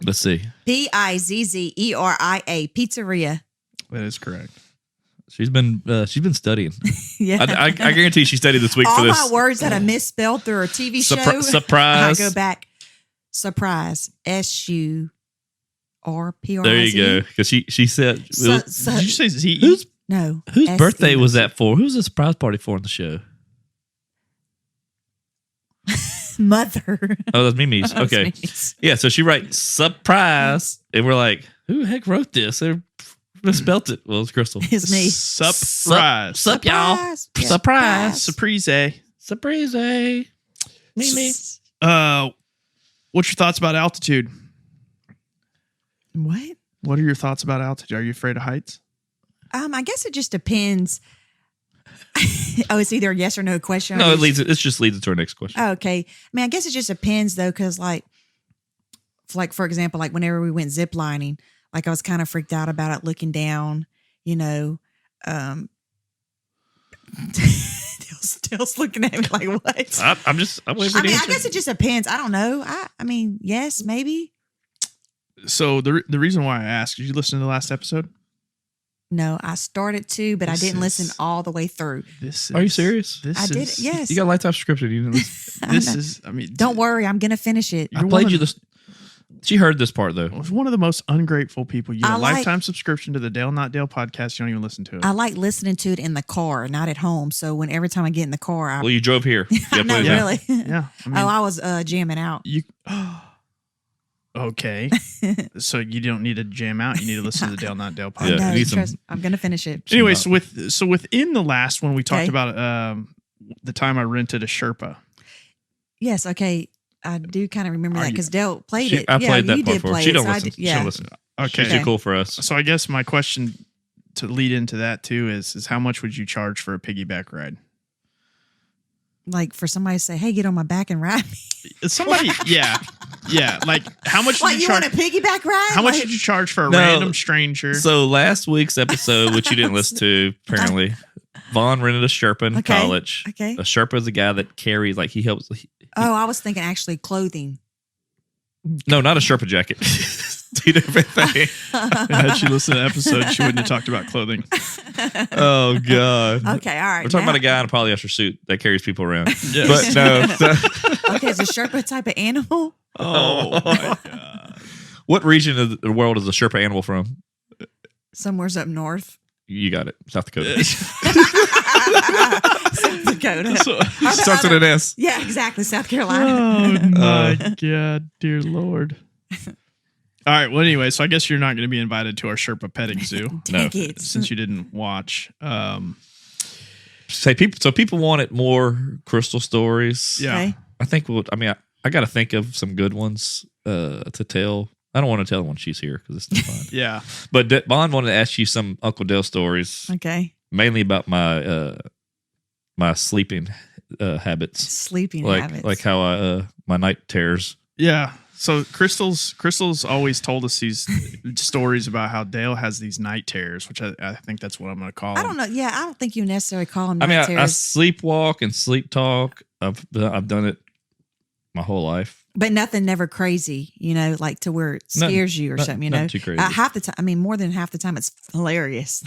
Let's see. Pizzeria. Pizzeria. That is correct. She's been studying. Yeah. I guarantee she studied this week All for this. my words that I misspelled through a TV show. I Surprise. go back. Surprise. SURPRISE. There you go. Because she said, Did you say Z? No. whose S-E. birthday was that for? Who's the surprise party for on the show? Mother. Oh, that's Mimi's. That's Okay. Mimi's. Yeah, so she writes surprise, and we're like, who the heck wrote this? They misspelt it. Well, it's Crystal. It's me. Surprise. Sup, y'all. Surprise. Surprise. Surprise. Surprise. Mimi. What's your thoughts about altitude? What? What are your thoughts about altitude? Are you afraid of heights? I guess it just depends. Oh, it's either a yes or no question. No, it just leads to our next question. Oh, okay. I mean, I guess it just depends though, because like for example, like whenever we went zip lining, like I was kind of freaked out about it looking down, Dale's Dale's looking at me like, what? I'm waiting for I the mean, I answer. guess it just depends. I don't know. I mean, yes, maybe. So the reason why I asked, did you listen to the last episode? No, I started to, but I This didn't listen is- all the way through. Are you serious? This I did. is, Yes. You got a lifetime subscription. You didn't listen. This is. I mean, Don't worry. I'm going to finish it. I You're played one you of- this. She heard this part though. One of the most ungrateful people. You get I a like- lifetime subscription to the Dale Not Dale podcast. You don't even listen to it. I like listening to it in the car, not at home. So when every time I get in the car, I Well, you drove here. I know, play that. really. yeah. I mean, I was jamming out. you. Okay. So you don't need to jam out. You need to listen to the Dale Not Dale I Yeah, podcast. know, need some- trust- I'm going to finish it. Anyway, so within the last one, we talked Okay. about the time I rented a Sherpa. Yes, okay. I do kind of remember Are that you- because Dale played it. I played that you part did for her. play She it. don't so I listen. did- She don't yeah. listen. Okay. She's too cool for us. So I guess my question to lead into that too is how much would you charge for a piggyback ride? Like for somebody to say, hey, get on my back and ride me. Somebody, yeah. Like how much Like did you you want charge? a piggyback ride? How much Like, did you charge for a No. random stranger? So last week's episode, which you didn't listen to, apparently, Vaughn rented a Sherpa in Okay. college. Okay. A Sherpa is a guy that carries, like, he helps. Oh, I was thinking actually clothing. No, not a Sherpa jacket. Two different things. Had she listened to the episode, she wouldn't have talked about clothing. Oh God. Okay, all right. We're talking now- about a guy in a polyester suit that carries people around. Yes. But no. Okay, is a Sherpa type of animal? Oh my god! What region of the world is a Sherpa animal from? Somewhere's up north. You got it. South Dakota. South Dakota. Starts with an S. Yeah, exactly. South Carolina. Oh my god, dear Lord! All right. Well, anyway, so I guess you're not going to be invited to our Sherpa petting zoo Dang it. since you didn't watch. So people wanted more crystal stories. Yeah. Okay. I think I got to think of some good ones to tell. I don't want to tell when she's here because it's not fun. Yeah. But Bond wanted to ask you some Uncle Dale stories, Okay. mainly about my my sleeping habits, Sleeping like habits. like how I my night terrors. Yeah. So Crystal's always told us these stories about how Dale has these night terrors, which I think that's what I'm going to call I them. don't know. Yeah, I don't think you necessarily call them I mean, night I terrors, sleepwalk and sleep talk. I've done it my whole life. but nothing never crazy, like to where it scares you or something, Not too crazy. Half the time, I mean, more than half the time, it's hilarious.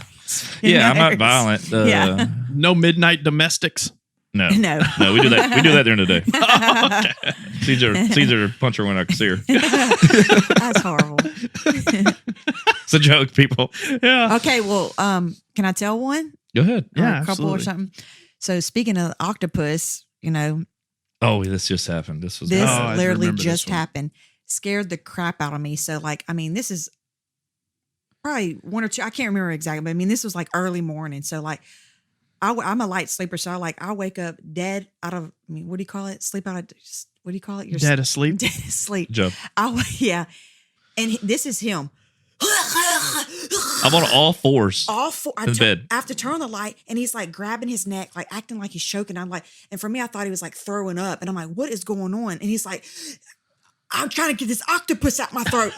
Yeah, I'm not violent. Yeah. No midnight domestics. No, No. no, we do that. We do that during the day. Caesar punch her when I can see her. That's horrible. It's a joke, people. Yeah. Okay, well, can I tell one? Go ahead. Or Yeah, a couple absolutely. or something. So speaking of octopus, Oh, this just happened. This was this Oh, I literally remember this just one. happened. Scared the crap out of me. So this is probably one or two. I can't remember exactly, but this was like early morning. So I'm a light sleeper. So I wake up dead out of, what do you call it? Sleep out of, what do you call it? You're Dead asleep. dead asleep. Joe. Yeah. And this is him. I'm on all fours. All four. In bed. I have to turn on the light, and he's like grabbing his neck, like acting like he's choking. I'm like, and for me, I thought he was like throwing up, and I'm like, what is going on? And he's like, I'm trying to get this octopus out my throat.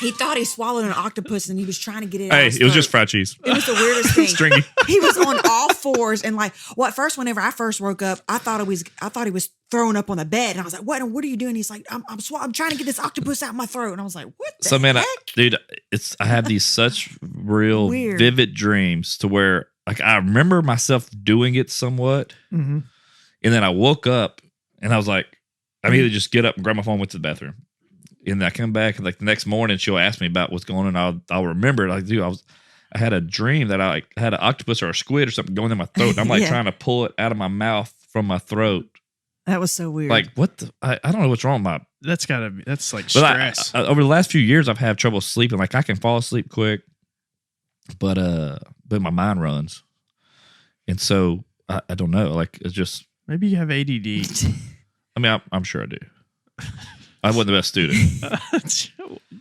He thought he swallowed an octopus, and he was trying to get it out. Hey, his it was throat. just fried cheese. It was the weirdest thing. Stringy. He was on all fours, and at first, whenever I first woke up, I thought he was throwing up on the bed, and I was like, what are you doing? He's like, I'm trying to get this octopus out my throat, and I was like, what the So man, heck? I have these such real Weird. vivid dreams to where like I remember myself doing it somewhat, Mm-hmm. and then I woke up and I was like, I immediately just get up and grab my phone, went to the bathroom, and I come back and like the next morning she'll ask me about what's going on. I'll remember it. Like, dude, I had a dream that I had an octopus or a squid or something going in my throat. And I'm like Yeah. trying to pull it out of my mouth from my throat. That was so weird. Like what? I don't know what's wrong with my. That's like But stress. over the last few years, I've had trouble sleeping. Like I can fall asleep quick, but my mind runs, and so I don't know. Like it's just. Maybe you have ADD. I mean, I'm sure I do. I wasn't the best student.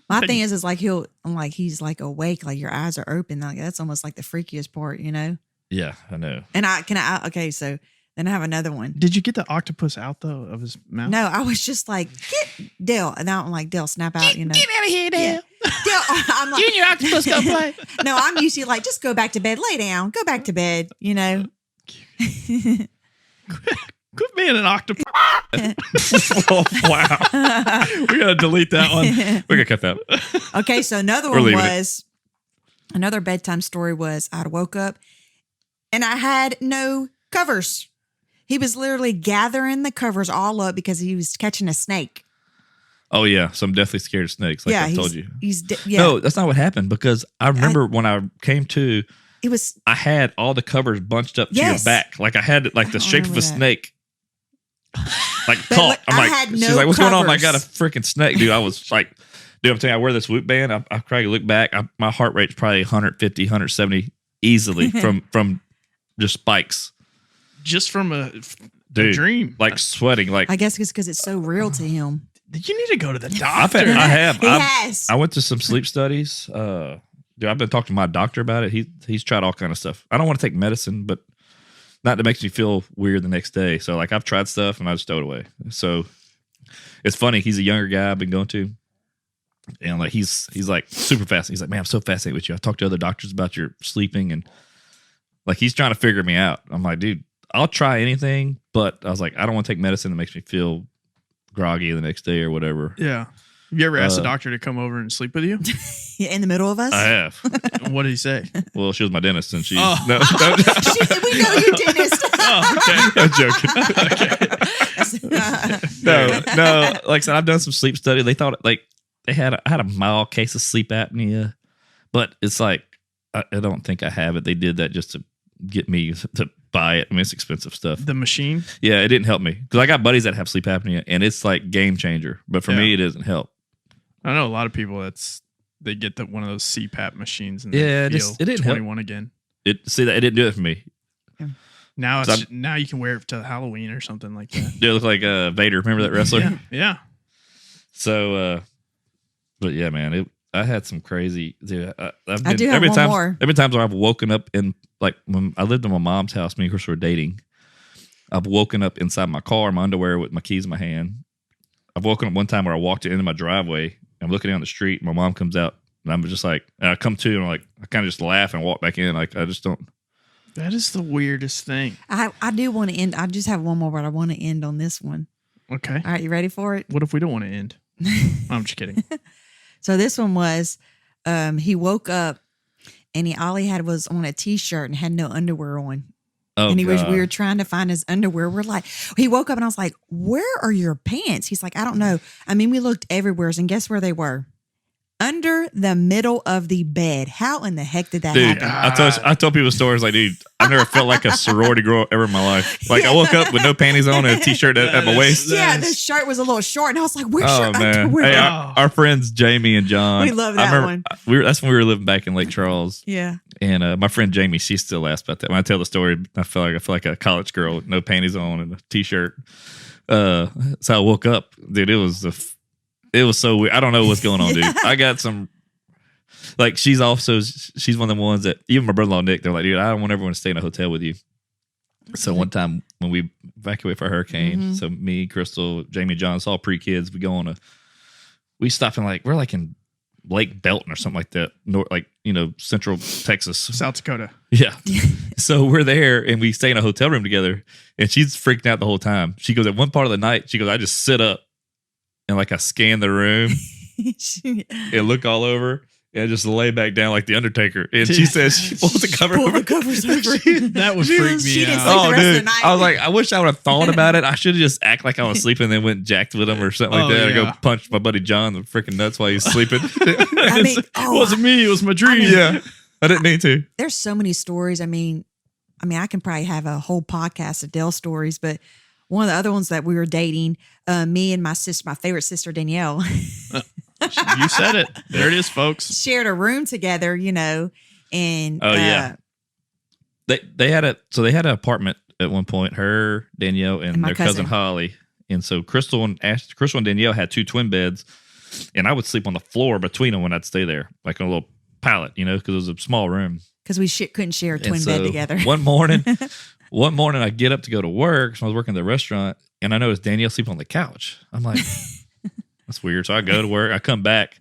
My thing is like he's like awake, like your eyes are open. Like that's almost like the freakiest part, Yeah, I know. And okay, so then I have another one. Did you get the octopus out though of his mouth? No, I was just like, get Dale. And now I'm like, Dale, snap out, Get out of here, Dale. Dale, I'm like, You and your octopus go play. no, I'm usually like, just go back to bed, lay down, go back to bed, Quit being an octopus. Oh, wow. We got to delete that one. We got to cut that. Okay, so another one was, another bedtime story was I woke up and I had no covers. He was literally gathering the covers all up because he was catching a snake. Oh, yeah. So I'm definitely scared of snakes, like I told you. Yeah. No, that's not what happened because I remember when I came to, I had all the covers bunched up to your back. Like I had like the shape of a snake. Like caught. I'm like, she's like, what's going on? I got a freaking snake, dude. I was like, dude, I'm telling you, I wear this Whoop band. I probably look back. My heart rate's probably 150, 170 easily from just spikes. Just from a dream. Like sweating. Like I guess it's because it's so real to him. You need to go to the doctor. I have. He has. I went to some sleep studies. Dude, I've been talking to my doctor about it. He's tried all kind of stuff. I don't want to take medicine, but not that makes me feel weird the next day. So like I've tried stuff and I just throw it away. So it's funny. He's a younger guy I've been going to. And like he's like super fascinated. He's like, man, I'm so fascinated with you. I've talked to other doctors about your sleeping and like he's trying to figure me out. I'm like, dude, I'll try anything, but I was like, I don't want to take medicine that makes me feel groggy the next day or whatever. Yeah. Have you ever asked a doctor to come over and sleep with you? Yeah, in the middle of us? I have. What did he say? Well, she was my dentist and she... Oh. No. We know your dentist. Oh, okay. I'm joking. No. Like I said, I've done some sleep study. They thought like I had a mild case of sleep apnea, but it's like, I don't think I have it. They did that just to get me to buy it. I mean, it's expensive stuff. The machine? Yeah, it didn't help me because I got buddies that have sleep apnea and it's like game changer. But for me, it doesn't help. I know a lot of people they get one of those CPAP machines and it didn't 21 help. Again. It didn't do it for me. Yeah. Now you can wear it to Halloween or something like that. It look like Vader. Remember that wrestler? Yeah. So, but yeah, man, I had some crazy. Dude, I do have one more. Every time I've woken up in like when I lived in my mom's house, me and Chris were dating. I've woken up inside my car, my underwear with my keys in my hand. I've woken up one time where I walked into my driveway. I'm looking down the street. My mom comes out, and I'm just like, and I come to, and I'm like, I kind of just laugh and walk back in. Like I just don't. That is the weirdest thing. I do want to end. I just have one more, but I want to end on this one. Okay. All right, you ready for it? What if we don't want to end? I'm just kidding. So this one was, he woke up and all he had was on a t-shirt and had no underwear on. Oh, and we were trying to find his underwear. We're like, he woke up and I was like, where are your pants? He's like, I don't know. I mean, we looked everywhere and guess where they were? Under the middle of the bed. How in the heck did that happen? I told people stories like, dude, I've never felt like a sorority girl ever in my life. Like I woke up with no panties on and a t-shirt at my waist. Yeah, the shirt was a little short, and I was like, "Where's your underwear?" Hey, our friends Jamie and John. We love that one. That's when we were living back in Lake Charles. Yeah. And my friend Jamie, she still laughs about that. When I tell the story, I feel like a college girl with no panties on and a t-shirt. So I woke up, dude. It was so weird. I don't know what's going on, dude. I got some. Like she's one of the ones that even my brother-in-law Nick, they're like, dude, I don't want everyone to stay in a hotel with you. So one time when we evacuated for a hurricane, so me, Crystal, Jamie, John, it's all pre-kids. We stopped in we're like in Lake Belton or something like that, Central Texas, South Dakota. Yeah. So we're there and we stay in a hotel room together, and she's freaking out the whole time. She goes, at one part of the night, she goes, I just sit up and I scan the room and look all over. And just lay back down like the Undertaker. And she says she pulls the cover over. That would freak me out. Oh, dude. I was like, I wish I would have thought about it. I should have just act like I was sleeping and then went and jacked with him or something like that. Yeah. Or go punch my buddy John the freaking nuts while he's sleeping. It wasn't me. It was my dream. Yeah. I didn't mean to. There's so many stories. I mean, I can probably have a whole podcast of Dell stories, but one of the other ones that we were dating, me and my favorite sister, Danielle. You said it. There it is, folks. Shared a room together, and yeah, they had an apartment at one point. Her, Danielle, and their cousin Holly. And so Crystal and Danielle had two twin beds, and I would sleep on the floor between them when I'd stay there, like on a little pallet, because it was a small room. Because we couldn't share a twin bed together. One morning, I get up to go to work. So I was working at the restaurant, and I noticed Danielle sleeping on the couch. I'm like. That's weird. So I go to work. I come back.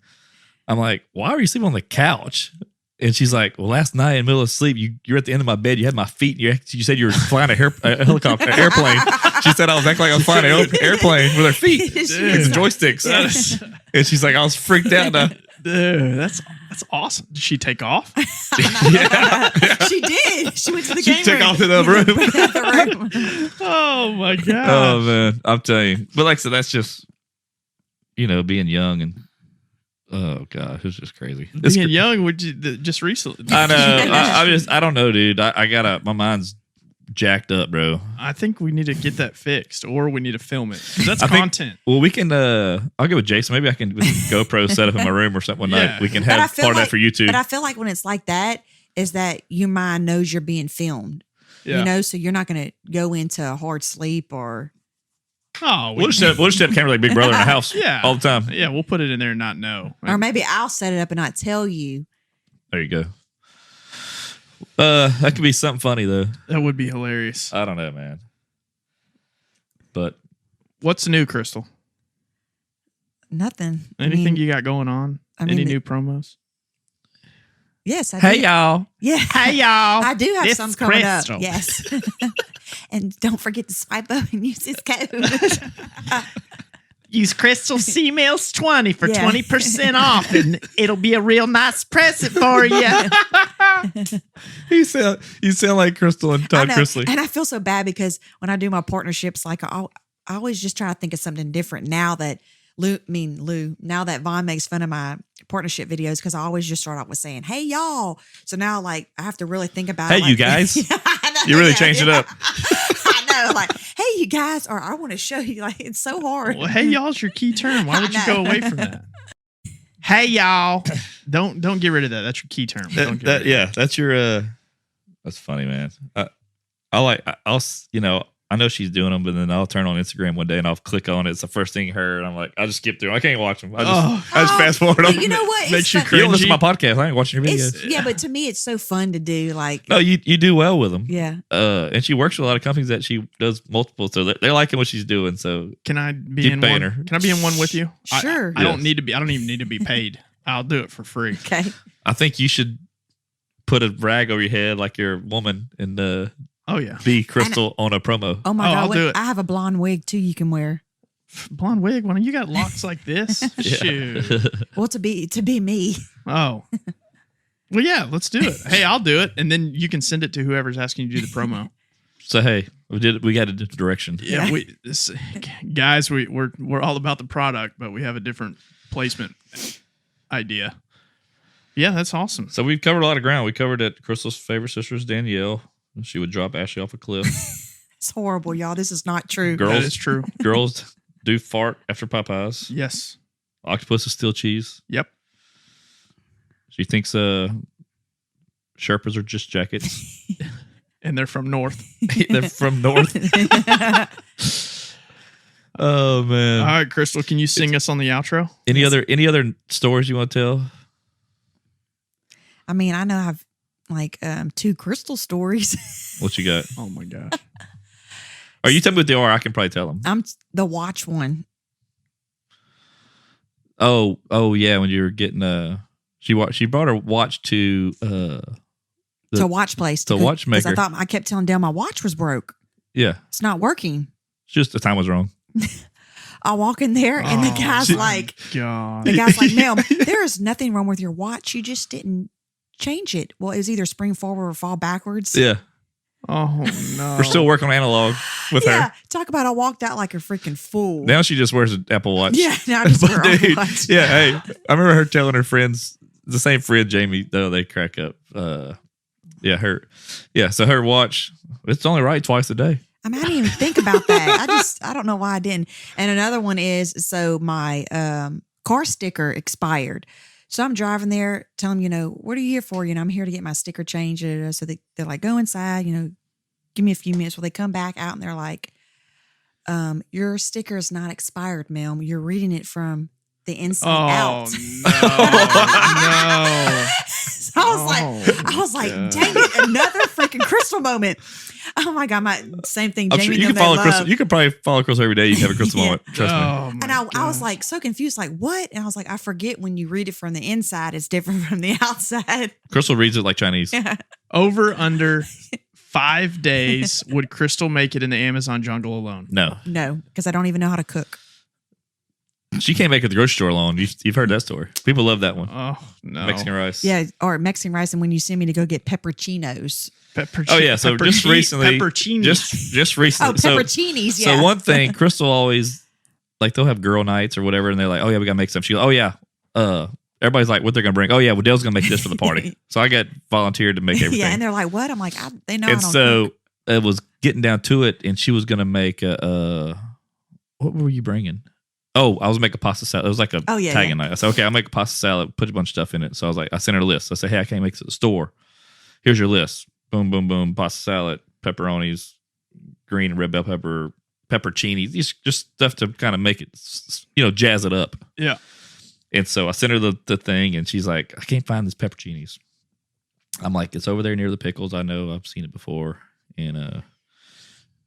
I'm like, why are you sleeping on the couch? And she's like, well, last night in the middle of sleep, you're at the end of my bed. You had my feet. And you said you were flying a helicopter, an airplane. She said I was acting like I was flying an airplane with her feet, with the joysticks. And she's like, I was freaked out. Dude, that's awesome. Did she take off? Yeah. She did. She went to the She game took room. off to the room. Oh my god. Oh man, I'm telling you. But like I said, that's just being young and oh god, it's just crazy. It's Being young, would you just recently? I know. I don't know, dude. I gotta. My mind's jacked up, bro. I think we need to get that fixed, or we need to film it. That's content. Well, we can. I'll go with Jason. Maybe I can with GoPro set up in my room or something one night. We can have part of that for YouTube. But I feel like when it's like that, is that your mind knows you're being filmed. Yeah. So you're not going to go into a hard sleep or. Oh, we'll just have camera like Big Brother in the house. Yeah, all the time. Yeah, we'll put it in there and not know. Or maybe I'll set it up and not tell you. There you go. That could be something funny though. That would be hilarious. I don't know, man. But what's new, Crystal? Nothing. Anything you got going on? Any new promos? Yes, I do. Hey y'all. Yeah. Hey y'all. I do have some coming Crystal. up. Yes. And don't forget to swipe up and use this code. Use Crystal C-Mails 20 for 20% off, and it'll be a real nice present for you. You sound like Crystal and Todd Chrisley. And I feel so bad because when I do my partnerships, like I always just try to think of something different now that now that Vaughn makes fun of my partnership videos, because I always just start out with saying, hey, y'all. So now, like, I have to really think about it. Hey, you guys. You really changed it up. I know. Like, hey, you guys, or I want to show you. Like, it's so hard. Well, hey, y'all's your key term. Why would you go away from that? Hey, y'all. Don't get rid of that. That's your key term. That's your, that's funny, man. I know she's doing them, but then I'll turn on Instagram one day and I'll click on it. It's the first thing her, and I'm like, I just skip through. I can't watch them. I just fast forward them. You know what? Makes you cringy. You don't listen to my podcast. I ain't watching your videos. Yeah, but to me, it's so fun to do. Like, no, you do well with them. Yeah. And she works with a lot of companies that she does multiple, so they're liking what she's doing. So can I be in one? Can I be in one with you? Sure. I don't need to be. I don't even need to be paid. I'll do it for free. Okay. I think you should put a rag over your head like you're a woman and be Crystal on a promo. Oh my God. I'll do it. I have a blonde wig too you can wear. Blonde wig? When you got locks like this? Shoot. Well, to be me. Oh. Well, yeah, let's do it. Hey, I'll do it. And then you can send it to whoever's asking you to do the promo. So, hey, we got a different direction. Yeah. Guys, we're all about the product, but we have a different placement idea. Yeah, that's awesome. So we've covered a lot of ground. We covered that Crystal's favorite sister is Danielle. She would drop Ashley off a cliff. It's horrible, y'all. This is not true. That is true. Girls do fart after Popeyes. Yes. Octopus is still cheese. Yep. She thinks Sherpas are just jackets. And they're from North. They're from North. Oh man. All right, Crystal, can you sing us on the outro? Any other stories you want to tell? I mean, I know I have like 2 Crystal stories. What you got? Oh my gosh. Or you tell me what they are. I can probably tell them. I'm the watch one. Oh yeah. When you were getting she brought her watch to Watch Place to Watchmaker. Because I kept telling Dale my watch was broke. Yeah, it's not working. It's just the time was wrong. I walk in there and the guy's like, "Ma'am, there is nothing wrong with your watch. You just didn't change it." Well, it was either spring forward or fall backwards. Yeah. Oh no. We're still working on analog with her. Talk about I walked out like a freaking fool. Now she just wears an Apple Watch. Yeah, now I just wear an Apple Watch. Yeah, hey, I remember her telling her friends, the same friend Jamie, though they crack up. So her watch, it's only right twice a day. I mean, I didn't even think about that. I don't know why I didn't. And another one is, so my car sticker expired. So I'm driving there, telling them, what are you here for? I'm here to get my sticker changed. So they're like, go inside, give me a few minutes. Well, they come back out and they're like, your sticker is not expired, ma'am. You're reading it from the inside out. No. So I was like, dang it, another freaking Crystal moment. Oh my God, my same thing. I'm Jamie, sure you can follow Crystal. You can probably follow Crystal every day. You can have a Crystal moment. Trust me. And I was like so confused, like what? And I was like, I forget when you read it from the inside, it's different from the outside. Crystal reads it like Chinese. Over under 5 days would Crystal make it in the Amazon jungle alone? No, because I don't even know how to cook. she can't make it at the grocery store alone. You've heard that story. People love that one. Oh no, Mexican rice. Yeah, or Mexican rice, and when you send me to go get pepperoncinos. Oh yeah, so just recently, pepperoncinis. just recently. Oh, pepperoncinis. So one thing, Crystal always like they'll have girl nights or whatever, and they're like, oh yeah, we gotta make some. She goes, oh yeah, everybody's like, what they're gonna bring? Oh yeah, well Dale's gonna make this for the party. So I got volunteered to make everything. Yeah, and they're like, what? I'm like, they know. And I don't so cook. it was getting down to it, and she was gonna make what were you bringing? Oh, I was making pasta salad. It was like a tagging night. I said, okay, I'll make a pasta salad, put a bunch of stuff in it. So I was like, I sent her a list. I said, hey, I can't make it at the store. Here's your list. Boom, boom, boom. Pasta salad, pepperonis, green and red bell pepper, pepperoncini. These just stuff to kind of make it, jazz it up. Yeah. And so I sent her the thing, and she's like, I can't find these pepperoncinis. I'm like, it's over there near the pickles. I know. I've seen it before. And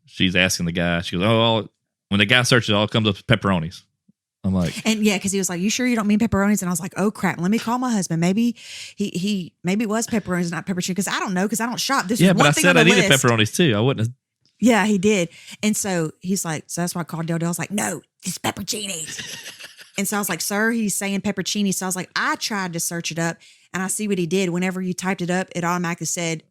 she's asking the guy. She goes, when the guy searches, all comes up with pepperonis. I'm like, and yeah, because he was like, "You sure you don't mean pepperonis?" And I was like, "Oh crap, let me call my husband. Maybe maybe it was pepperonis, not pepperoncini, because I don't know, because I don't shop." This yeah, is but one I thing said on I the needed list. pepperonis too. I wouldn't have. Yeah, he did, and so he's like, so that's why I called Dale. Dale's like, "No, it's pepperoncinis." And so I was like, "Sir, he's saying pepperoncini." So I was like, I tried to search it up, and I see what he did. Whenever you typed it up, it automatically said,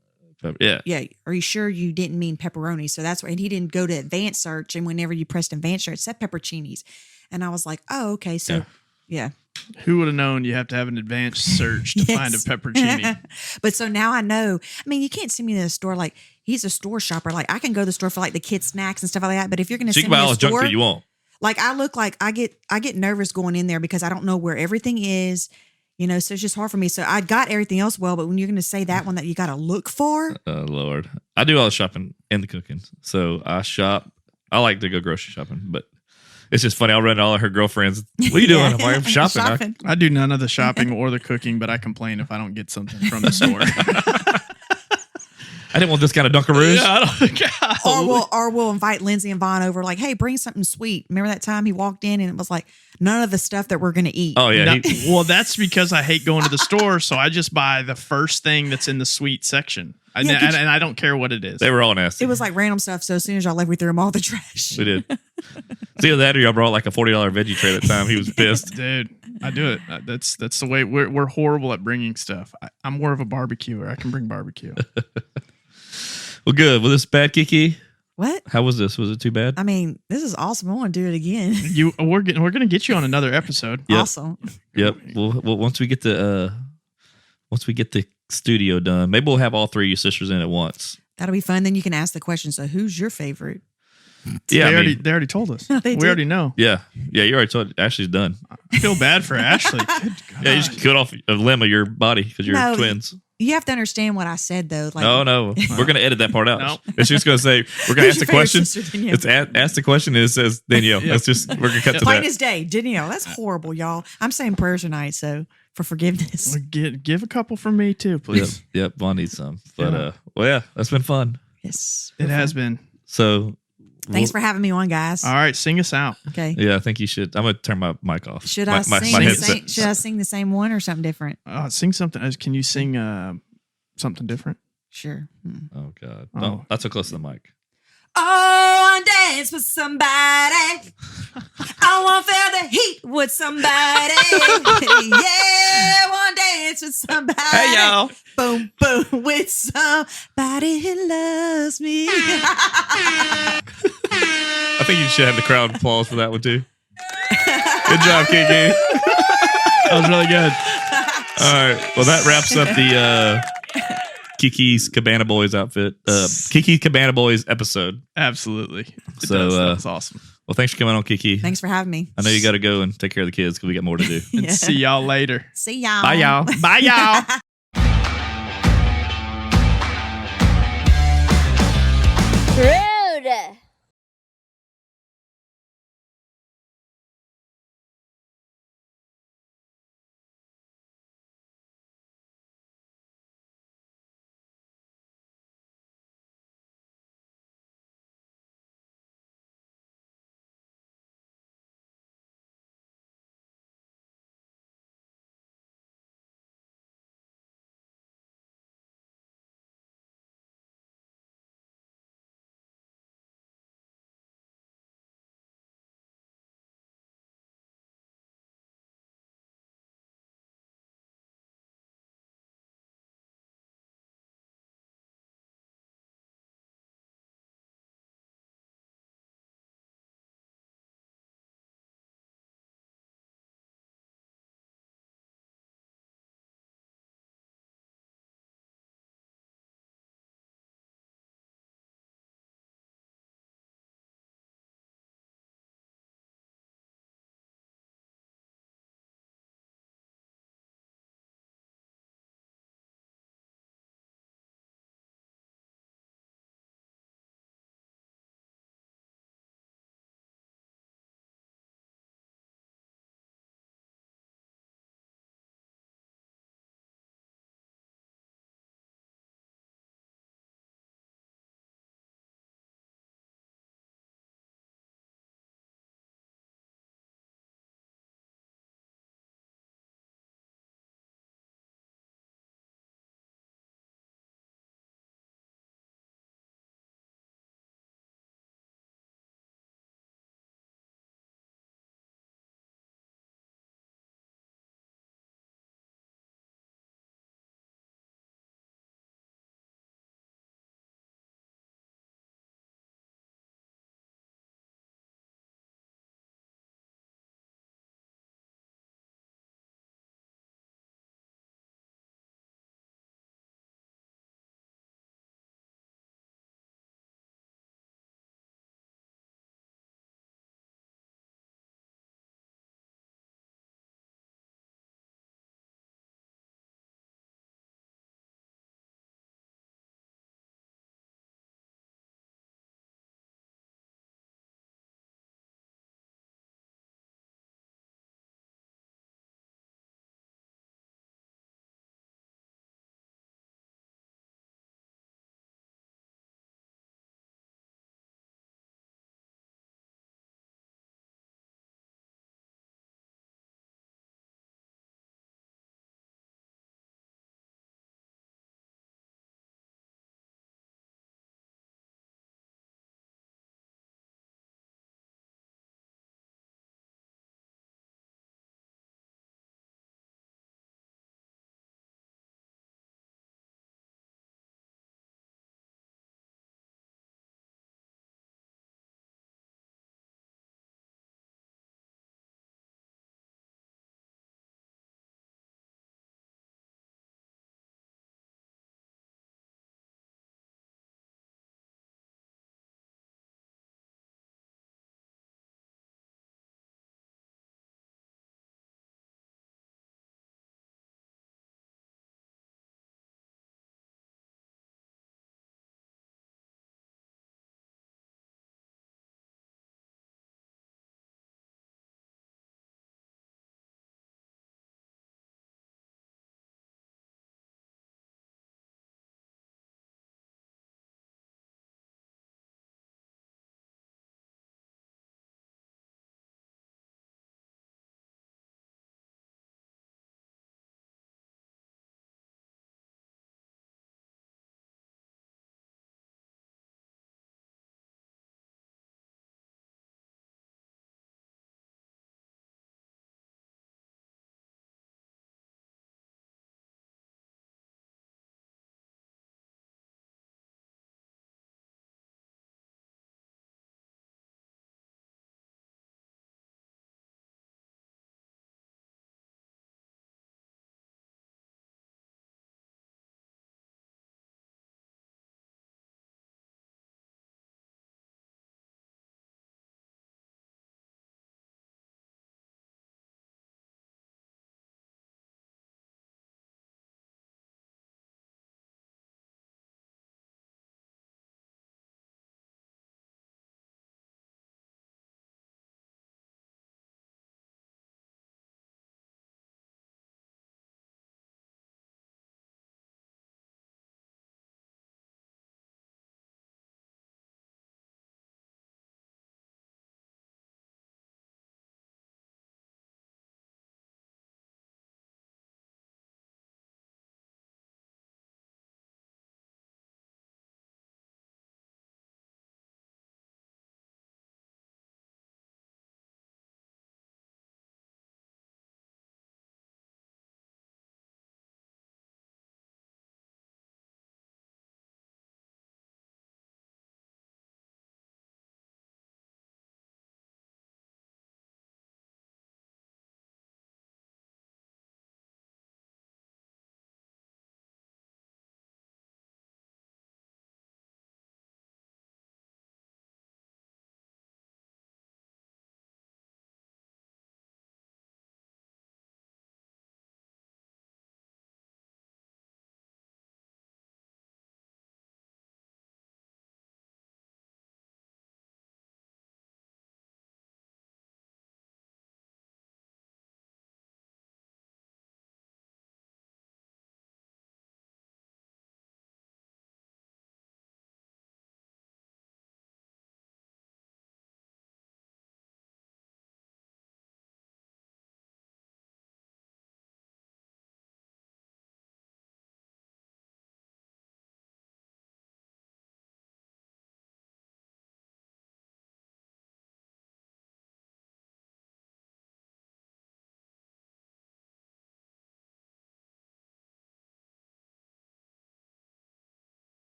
"Yeah, are you sure you didn't mean pepperoni?" So that's why, and he didn't go to advanced search, and whenever you pressed advanced search, it said pepperoncinis. And I was like, oh, okay. So, yeah. Who would have known you have to have an advanced search to find a pepperoncini? But so now I know. I mean, you can't see me in the store. Like, he's a store shopper. Like, I can go to the store for like the kids' snacks and stuff like that. But if you're going to so send me buy to all the the junk store, food you want. like, I look like I get nervous going in there because I don't know where everything is. So it's just hard for me. So I got everything else well, but when you're going to say that one that you got to look for. Oh, Lord. I do all the shopping and the cooking. So I shop. I like to go grocery shopping, but it's just funny. I'll run to all of her girlfriends. What are you doing? I'm like, I'm shopping. I do none of the shopping or the cooking, but I complain if I don't get something from the store. I didn't want this kind of Dunkaroos. Yeah, or we'll invite Lindsay and Vaughn over, like, hey, bring something sweet. Remember that time he walked in and it was like none of the stuff that we're going to eat. Oh, yeah. Well, that's because I hate going to the store, so I just buy the first thing that's in the sweet section. And I don't care what it is. They were all nasty. It was like random stuff. So as soon as y'all left, we threw them all in the trash. We did. It's either that or y'all brought like a $40 veggie tray at the time. He was pissed. Dude, I do it. That's the way. We're horrible at bringing stuff. I'm more of a barbecuer. I can bring barbecue. Well, good. Was this bad, Kiki? What? How was this? Was it too bad? I mean, this is awesome. I want to do it again. We're gonna get you on another episode. Yep. Awesome. Yep. Well, once we get the studio done, maybe we'll have all three of you sisters in at once. That'll be fun. Then you can ask the question. So, who's your favorite? Yeah, they already told us. They we did. already know. Yeah, you already told. Ashley's done. I feel bad for Ashley. Good Yeah, you just cut off a limb of your body because you're No, twins. You have to understand what I said, though. Like, No, we're gonna edit that part out. No. It's just gonna say we're gonna Who's ask the your favorite question. sister, Danielle? It's ask the question and it says Danielle. Yeah. That's just we're gonna cut to Plain that. as day, Danielle. That's horrible, y'all. I'm saying prayers tonight, so for forgiveness. Give a couple from me too, please. Yep. Vaughn needs some. But that's been fun. Yes, It has been. So Thanks for having me on, guys. All right, sing us out. Okay. Yeah, I think you should. I'm gonna turn my mic off. Should my, I sing? my the headset. same, should I sing the same one or something different? Sing something. Can you sing something different? Sure. Oh God, Oh. no, not so close to the mic. Oh, I dance with somebody. I want to feel the heat with somebody. Yeah, I want to dance with somebody. Hey y'all. Boom, boom, with somebody who loves me. I think you should have the crowd applause for that one too. Good job, Kiki. That was really good. All right. Well, that wraps up the KiKi's Cabana Boys outfit. KiKi's Cabana Boys episode. Absolutely. It So, does. That's awesome. Well, thanks for coming on, Kiki. Thanks for having me. I know you got to go and take care of the kids because we got more to do. And see y'all later. See y'all. Bye, y'all. Bye, y'all.